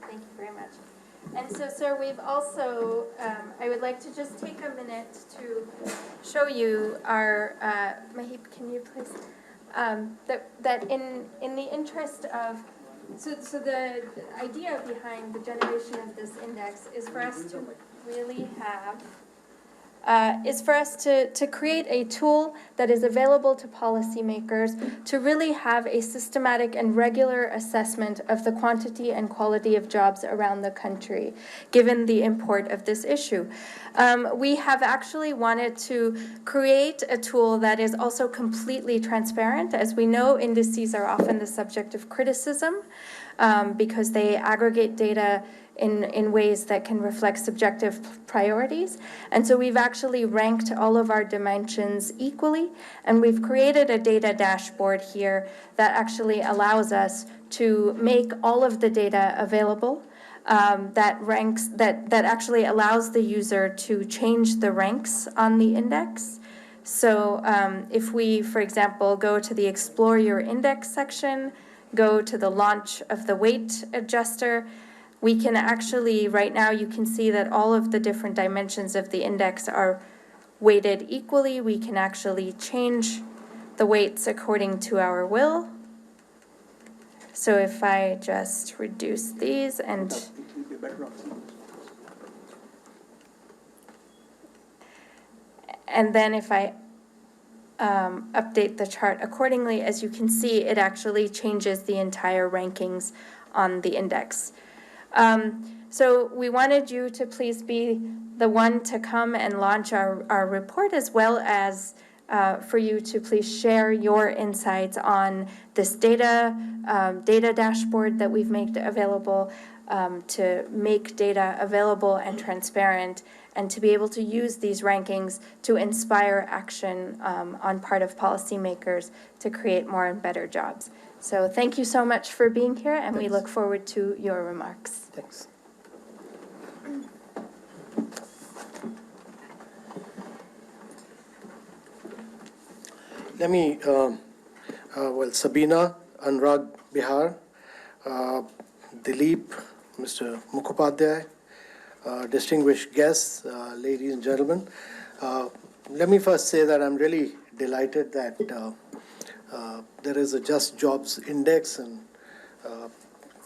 Thank you very much. And so, sir, we've also, I would like to just take a minute to show you our, Mahip, can you please, that in the interest of, so the idea behind the generation of this index is for us to really have, is for us to create a tool that is available to policymakers to really have a systematic and regular assessment of the quantity and quality of jobs around the country, given the import of this issue. We have actually wanted to create a tool that is also completely transparent. As we know, indices are often the subject of criticism because they aggregate data in ways that can reflect subjective priorities. And so we've actually ranked all of our dimensions equally, and we've created a data dashboard here that actually allows us to make all of the data available, that actually allows the user to change the ranks on the index. So if we, for example, go to the Explore Your Index section, go to the launch of the weight adjuster, we can actually, right now you can see that all of the different dimensions of the index are weighted equally. We can actually change the weights according to our will. So if I just reduce these and then if I update the chart accordingly, as you can see, it actually changes the entire rankings on the index. So we wanted you to please be the one to come and launch our report, as well as for you to please share your insights on this data dashboard that we've made available, to make data available and transparent, and to be able to use these rankings to inspire action on part of policymakers to create more and better jobs. So thank you so much for being here, and we look forward to your remarks. Thanks. Let me, Sabina, Anurag Bihar, Dilip, Mr. Mukhopadhyay, distinguished guests, ladies and gentlemen. Let me first say that I'm really delighted that there is a Just Jobs Index, and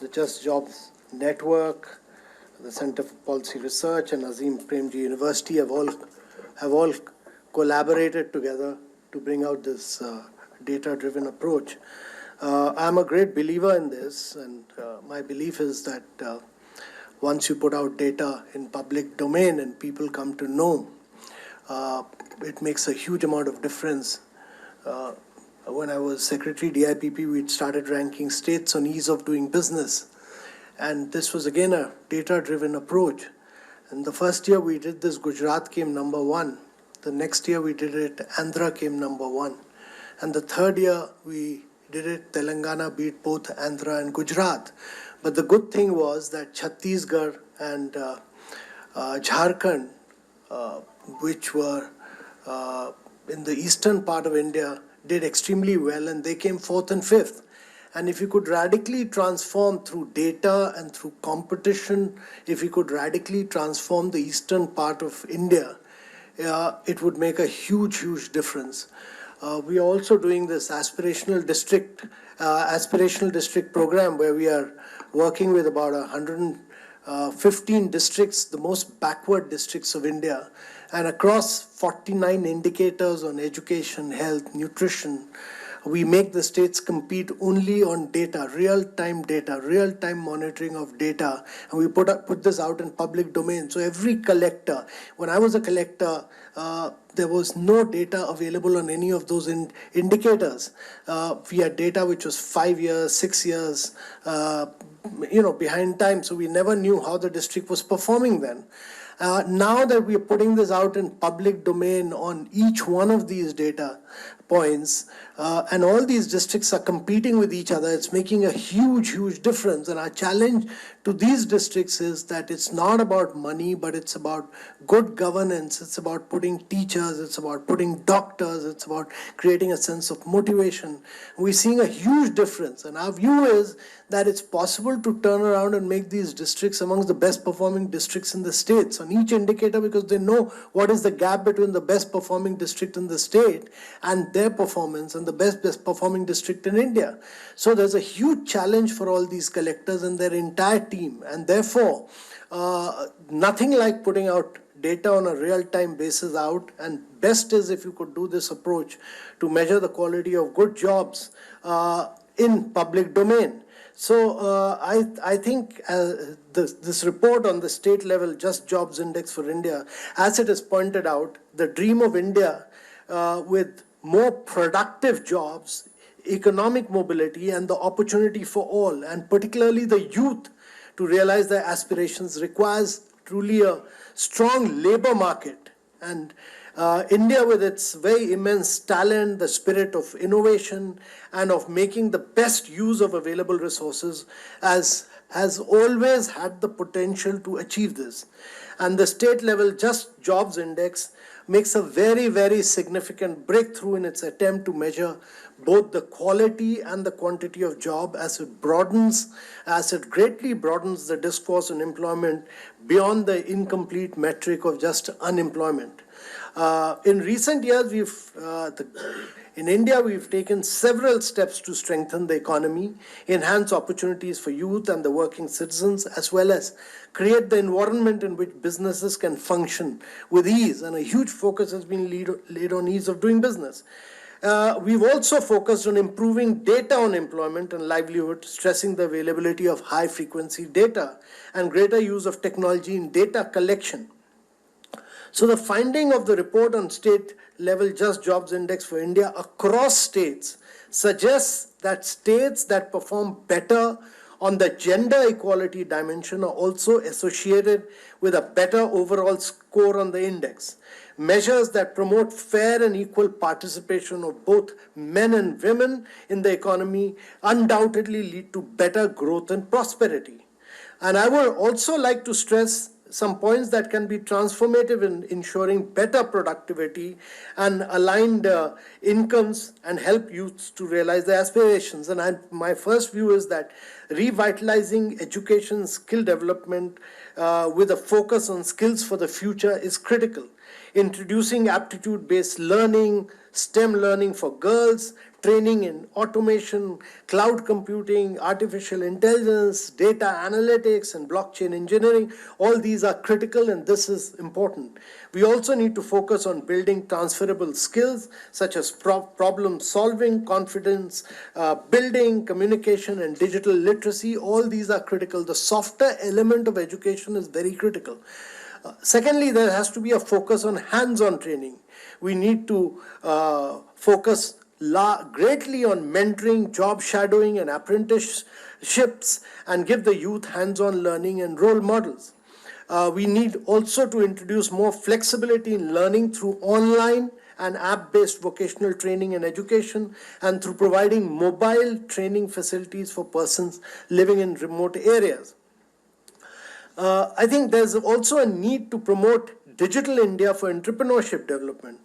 the Just Jobs Network, the Center for Policy Research, and Azim Premji University have all collaborated together to bring out this data-driven approach. I'm a great believer in this, and my belief is that once you put out data in public domain and people come to know, it makes a huge amount of difference. When I was Secretary DIPP, we started ranking states on ease of doing business. And this was again a data-driven approach. And the first year we did this, Gujarat came number 1. The next year we did it, Andhra came number 1. And the third year we did it, Telangana beat both Andhra and Gujarat. But the good thing was that Chhattisgarh and Jharkhand, which were in the eastern part of India, did extremely well, and they came 4th and 5th. And if you could radically transform through data and through competition, if you could radically transform the eastern part of India, it would make a huge, huge difference. we are also doing this aspirational district program where we are working with about 115 districts, the most backward districts of India, and across 49 indicators on education, health, nutrition. We make the states compete only on data, real-time monitoring of data, and we put this out in public domain. So every collector, when I was a collector, there was no data available on any of those indicators. We had data which was 5 years, 6 years, behind time, so we never knew how the district was performing then. Now that we are putting this out in public domain on each one of these data points, and all these districts are competing with each other, it's making a huge difference. And our challenge to these districts is that it's not about money, but it's about good governance, it's about putting teachers, it's about putting doctors, it's about creating a sense of motivation. We're seeing a huge difference, and our view is that it's possible to turn around and make these districts amongst the best performing districts in the states on each indicator, because they know what is the gap between the best performing district in the state and their performance and the best performing district in India. So there's a huge challenge for all these collectors and their entire team, and therefore nothing like putting out data on a real-time basis out, and best is if you could do this approach to measure the quality of good jobs in public domain. So I think this report on the state level Just Jobs Index for India, as it is pointed out, the dream of India with more productive jobs, economic mobility, and the opportunity for all, and particularly the youth, to realize their aspirations requires truly a strong labor market. And India, with its very immense talent, the spirit of innovation, and of making the best use of available resources, has always had the potential to achieve this. And the state level Just Jobs Index makes a very significant breakthrough in its attempt to measure both the quality and the quantity of job, as it greatly broadens the discourse on employment beyond the incomplete metric of just unemployment. In recent years, in India, we've taken several steps to strengthen the economy, enhance opportunities for youth and the working citizens, as well as create the environment in which businesses can function with ease. And a huge focus has been laid on ease of doing business. We've also focused on improving data on employment and livelihood, stressing the availability of high-frequency data and greater use of technology in data collection. So the finding of the report on state-level Just Jobs Index for India across states suggests that states that perform better on the gender equality dimension are also associated with a better overall score on the index. Measures that promote fair and equal participation of both men and women in the economy undoubtedly lead to better growth and prosperity. And I would also like to stress some points that can be transformative in ensuring better productivity and aligned incomes and help youths to realize their aspirations. And my first view is that revitalizing education skill development with a focus on skills for the future is critical. Introducing aptitude-based learning, STEM learning for girls, training in automation, cloud computing, artificial intelligence, data analytics, and blockchain engineering, all these are critical, and this is important. We also need to focus on building transferable skills such as problem solving, confidence building, communication, and digital literacy. All these are critical. The softer element of education is very critical. Secondly, there has to be a focus on hands-on training. We need to focus greatly on mentoring, job shadowing, and apprenticeships, and give the youth hands-on learning and role models. We need also to introduce more flexibility in learning through online and app-based vocational training and education, and through providing mobile training facilities for persons living in remote areas. I think there's also a need to promote Digital India for entrepreneurship development.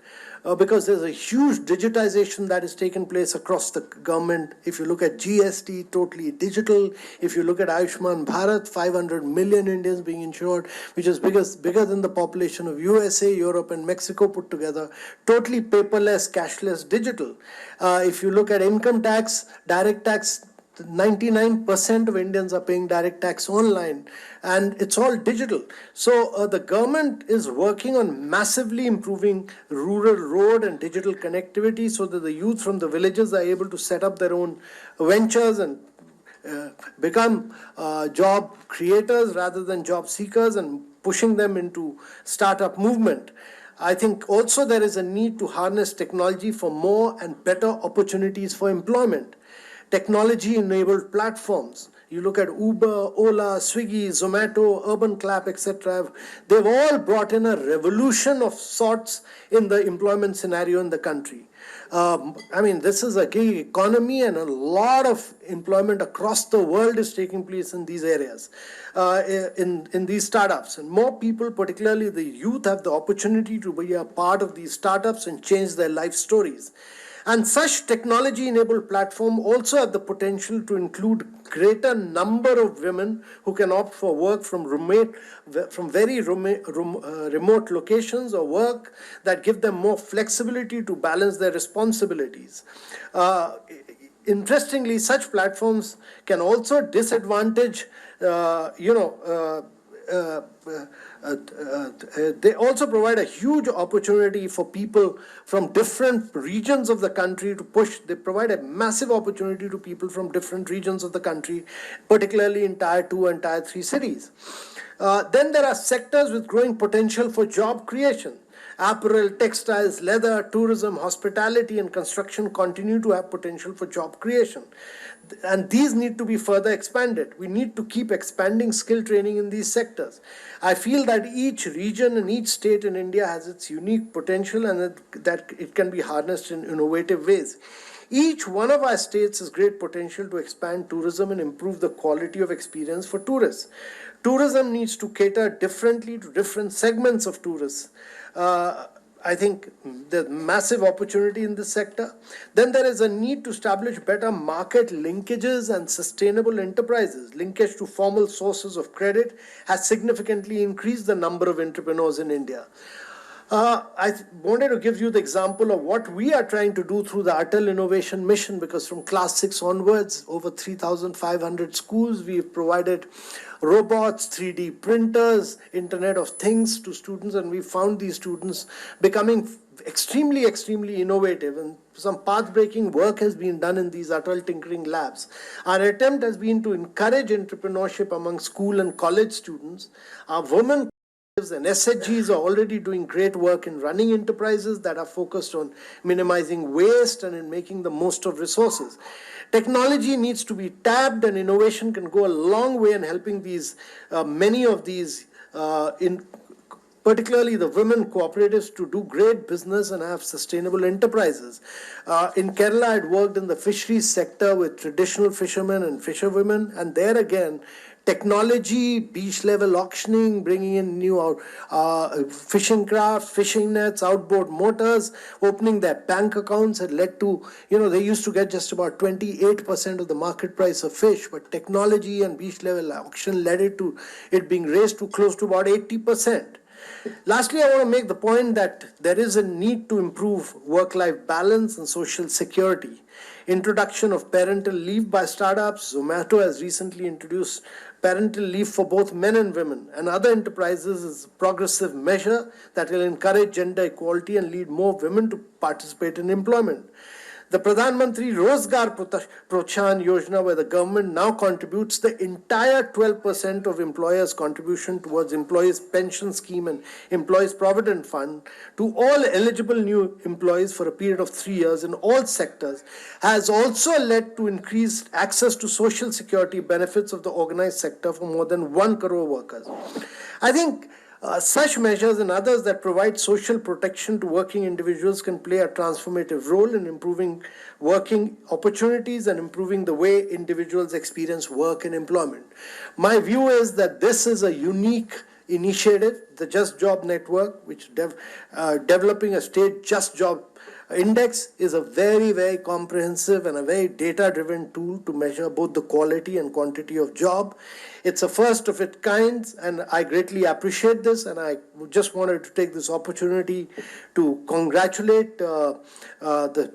because there's a huge digitization that is taking place across the government. If you look at GST, totally digital. If you look at Ayushman Bharat, 500 million Indians being insured, which is bigger than the population of USA, Europe, and Mexico put together. Totally paperless, cashless, digital. If you look at income tax, direct tax, 99% of Indians are paying direct tax online, and it's all digital. So the government is working on massively improving rural road and digital connectivity so that the youth from the villages are able to set up their own ventures and become job creators rather than job seekers, and pushing them into startup movement. I think also there is a need to harness technology for more and better opportunities for employment. Technology-enabled platforms. You look at Uber, Ola, Swiggy, Zomato, Urban Clap, etc. They've all brought in a revolution of sorts in the employment scenario in the country. This is a gig economy, and a lot of employment across the world is taking place in these areas, in these startups. And more people, particularly the youth, have the opportunity to be a part of these startups and change their life stories. And such technology-enabled platforms also have the potential to include greater number of women who can opt for work from very remote locations, or work that give them more flexibility to balance their responsibilities. Interestingly, such platforms can also disadvantage, they also provide a huge opportunity for people from different regions of the country to push. They provide a massive opportunity to people from different regions of the country, particularly in Tier 2 and Tier 3 cities. Then there are sectors with growing potential for job creation. Apparel, textiles, leather, tourism, hospitality, and construction continue to have potential for job creation. And these need to be further expanded. We need to keep expanding skill training in these sectors. I feel that each region and each state in India has its unique potential, and that it can be harnessed in innovative ways. Each one of our states has great potential to expand tourism and improve the quality of experience for tourists. Tourism needs to cater differently to different segments of tourists. I think there's massive opportunity in this sector. Then there is a need to establish better market linkages and sustainable enterprises. Linkage to formal sources of credit has significantly increased the number of entrepreneurs in India. I wanted to give you the example of what we are trying to do through the Atal Innovation Mission, because from class 6 onwards, over 3,500 schools, we've provided robots, 3D printers, Internet of Things to students, and we found these students becoming extremely innovative, and some path-breaking work has been done in these Atal Tinkering Labs. Our attempt has been to encourage entrepreneurship among school and college students. Our women and SHGs are already doing great work in running enterprises that are focused on minimizing waste and in making the most of resources. Technology needs to be tapped, and innovation can go a long way in helping many of these, particularly the women cooperatives, to do great business and have sustainable enterprises. In Kerala, I had worked in the fisheries sector with traditional fishermen and fisherwomen, and there again, technology, beach level auctioning, bringing in new fishing crafts, fishing nets, outboard motors, opening their bank accounts had led to, they used to get just about 28% of the market price of fish, but technology and beach level auction led to it being raised to close to about 80%. Lastly, I want to make the point that there is a need to improve work-life balance and social security. Introduction of parental leave by startups. Zomato has recently introduced parental leave for both men and women, and other enterprises is a progressive measure that will encourage gender equality and lead more women to participate in employment. The Pradhan Mantri Rozgar Protsaan Yojana, where the government now contributes the entire 12% of employers' contribution towards employees' pension scheme and employees' provident fund to all eligible new employees for a period of 3 years in all sectors, has also led to increased access to social security benefits of the organized sector for more than 1 crore workers. I think such measures and others that provide social protection to working individuals can play a transformative role in improving working opportunities and improving the way individuals experience work and employment. My view is that this is a unique initiative, the Just Job Network, which developing a state just job index is a very, very comprehensive and a very data-driven tool to measure both the quality and quantity of job. It's a first of its kind, and I greatly appreciate this, and I just wanted to take this opportunity to congratulate the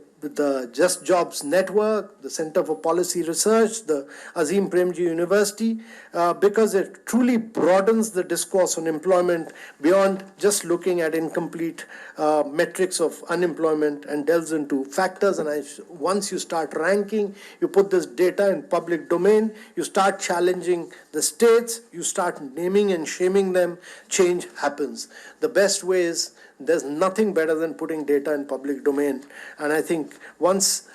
Just Jobs Network, the Center for Policy Research, the Azim Premji University, because it truly broadens the discourse on employment beyond just looking at incomplete metrics of unemployment and delves into factors. And once you start ranking, you put this data in public domain, you start challenging the states, you start naming and shaming them, change happens. The best way is, there's nothing better than putting data in public domain. And I think once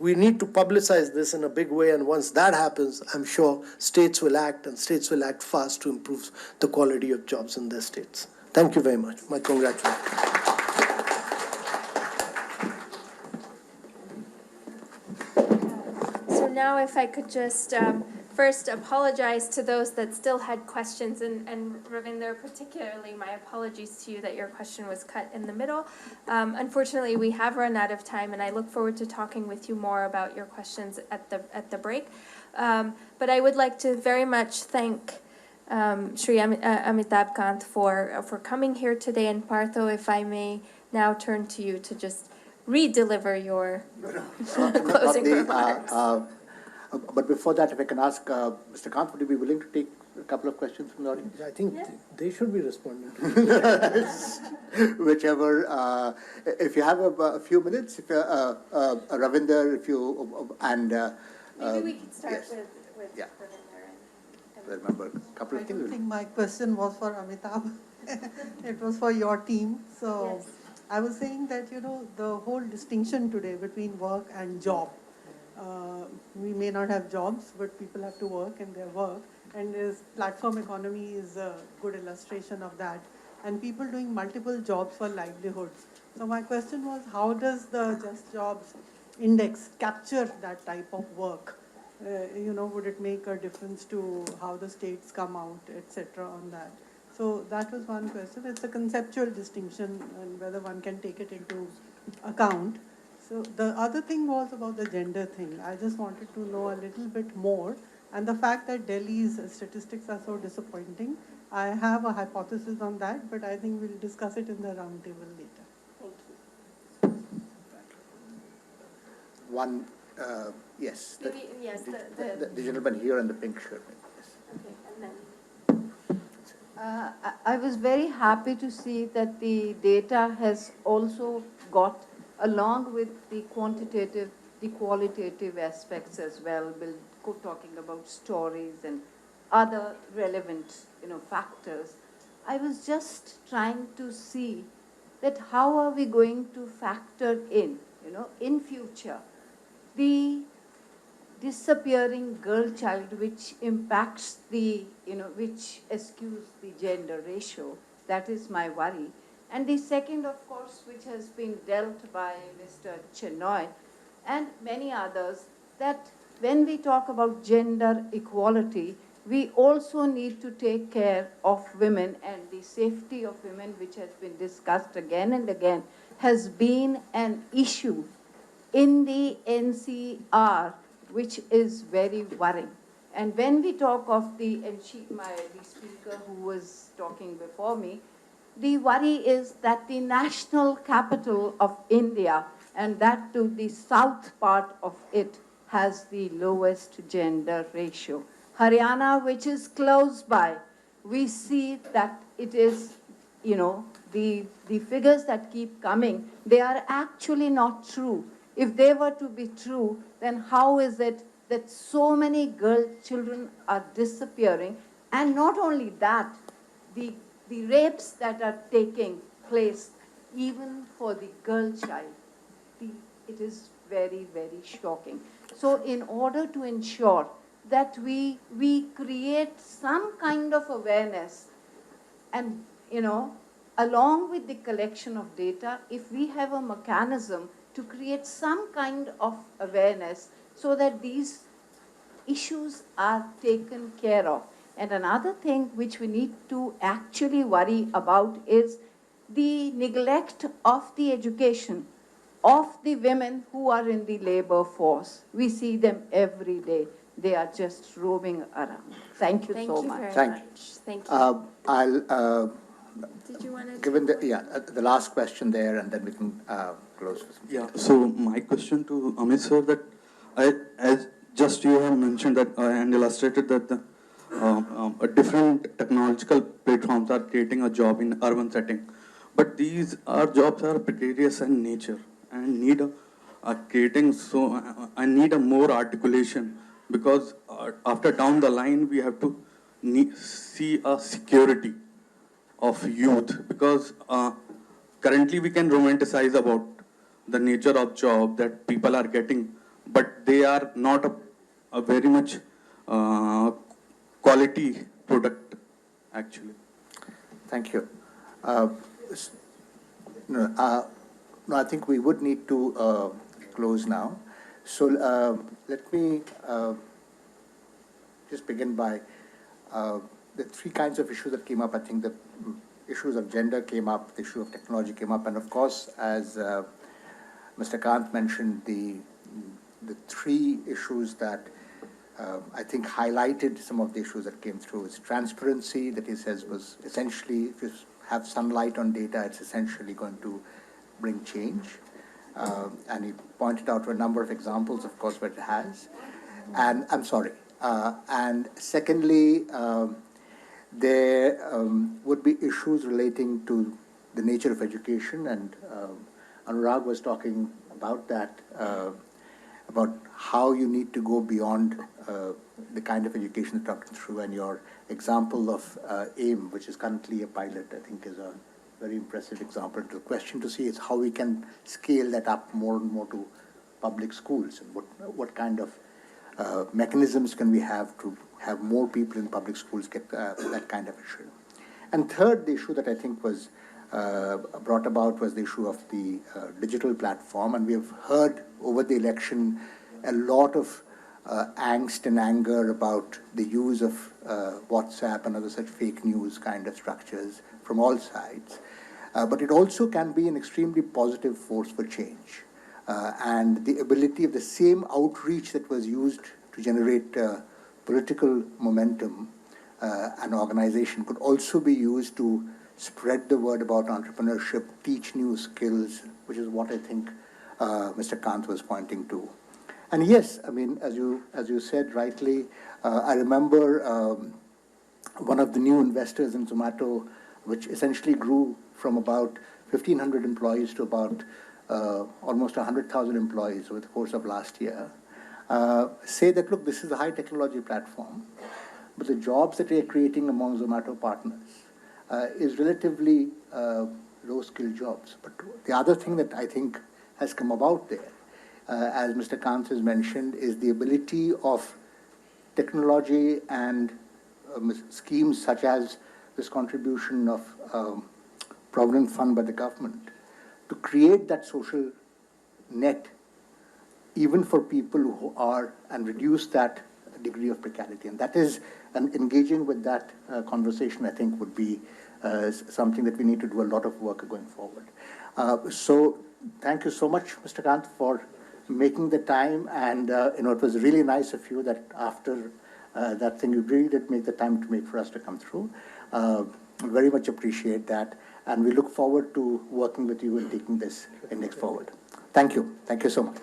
we need to publicize this in a big way, and once that happens, I'm sure states will act, and states will act fast to improve the quality of jobs in their states. Thank you very much. My congratulations. So now if I could just first apologize to those that still had questions, and Ravinder, particularly my apologies to you that your question was cut in the middle. Unfortunately, we have run out of time, and I look forward to talking with you more about your questions at the break. But I would like to very much thank Shri Amitabh Kant for coming here today, and Partho, if I may now turn to you to just re-deliver your closing remarks. But before that, if I can ask Mr. Kant, would you be willing to take a couple of questions from the audience? I think they should be responding. Whichever, if you have a few minutes, if Ravinder, if you, and... Maybe we could start yes. with Yeah. Ravinder. I remember a couple I of don't things. think my question was for Amitabh. It was for your team. So Yes. I was saying that, the whole distinction today between work and job. We may not have jobs, but people have to work, and their work. And this platform economy is a good illustration of that. And people doing multiple jobs for livelihoods. So my question was, how does the Just Jobs Index capture that type of work? Would it make a difference to how the states come out, etc. on that? So that was one question. It's a conceptual distinction, and whether one can take it into account. So the other thing was about the gender thing. I just wanted to know a little bit more. And the fact that Delhi's statistics are so disappointing, I have a hypothesis on that, but I think we'll discuss it in the roundtable later. Thank you. One, yes. Maybe, yes, The gentleman here in the pink shirt. Yes. Okay, and then. I was very happy to see that the data has also got, along with the quantitative, the qualitative aspects as well, talking about stories and other relevant, factors. I was just trying to see that how are we going to factor in future, the disappearing girl child, which impacts the, which eschews the gender ratio. That is my worry. And the second, of course, which has been dealt by Mr. Chenoy and many others, that when we talk about gender equality, we also need to take care of women, and the safety of women, which has been discussed again and again, has been an issue in the NCR, which is very worrying. And when we talk of the speaker who was talking before me, the worry is that the national capital of India, and that to the south part of it, has the lowest gender ratio. Haryana, which is close by, we see that it is, the figures that keep coming, they are actually not true. If they were to be true, then how is it that so many children are disappearing? And not only that, the rapes that are taking place, even for the girl child, it is very, very shocking. So in order to ensure that we create some kind of awareness, and, along with the collection of data, if we have a mechanism to create some kind of awareness so that these issues are taken care of. And another thing which we need to actually worry about is the neglect of the education of the women who are in the labor force. We see them every day. They are just roaming around. Thank you so much. Thank you. Thank you. I'll, Did you want to? given the, the last question there, and then we can close with some. Yeah, so my question to Amit sir, that as just you have mentioned that and illustrated that the, different technological platforms are creating a job in urban setting, but these are jobs are precarious in nature and need a creating, so I need a more articulation, because after down the line we have to see a security of youth, because currently we can romanticize about the nature of job that people are getting, but they are not a very much quality product actually. Thank you. No, I think we would need to close now. So let me just begin by the three kinds of issues that came up. I think the issues of gender came up, the issue of technology came up, and of course, as Mr. Kant mentioned, the three issues that I think highlighted some of the issues that came through is transparency, that he says was essentially, if you have sunlight on data, it's essentially going to bring change. And he pointed out a number of examples, of course, where it has. And I'm sorry. And secondly, there would be issues relating to the nature of education, and Anurag was talking about that, about how you need to go beyond the kind of education you're talking through, and your example of AIM, which is currently a pilot, I think is a very impressive example. The question to see is how we can scale that up more and more to public schools, and what kind of mechanisms can we have to have more people in public schools get that kind of issue. And third, the issue that I think was brought about was the issue of the digital platform, and we have heard over the election a lot of angst and anger about the use of WhatsApp and other such fake news kind of structures from all sides. But it also can be an extremely positive force for change. And the ability of the same outreach that was used to generate political momentum and organization could also be used to spread the word about entrepreneurship, teach new skills, which is what I think Mr. Kant was pointing to. And yes, I mean, as you said rightly, I remember one of the new investors in Zomato, which essentially grew from about 1,500 employees to about almost 100,000 employees over the course of last year, say that, look, this is a high technology platform, but the jobs that we are creating among Zomato partners is relatively low-skilled jobs. But the other thing that I think has come about there, as Mr. Kant has mentioned, is the ability of technology and schemes such as this contribution of Provident Fund by the government to create that social net even for people who are, and reduce that degree of precarity. And that is, and engaging with that conversation, I think, would be something that we need to do a lot of work going forward. So thank you so much, Mr. Kant, for making the time. And it was really nice of you that after that thing, you really did make the time to make for us to come through. Very much appreciate that. And we look forward to working with you and taking this index forward. Thank you. Thank you so much.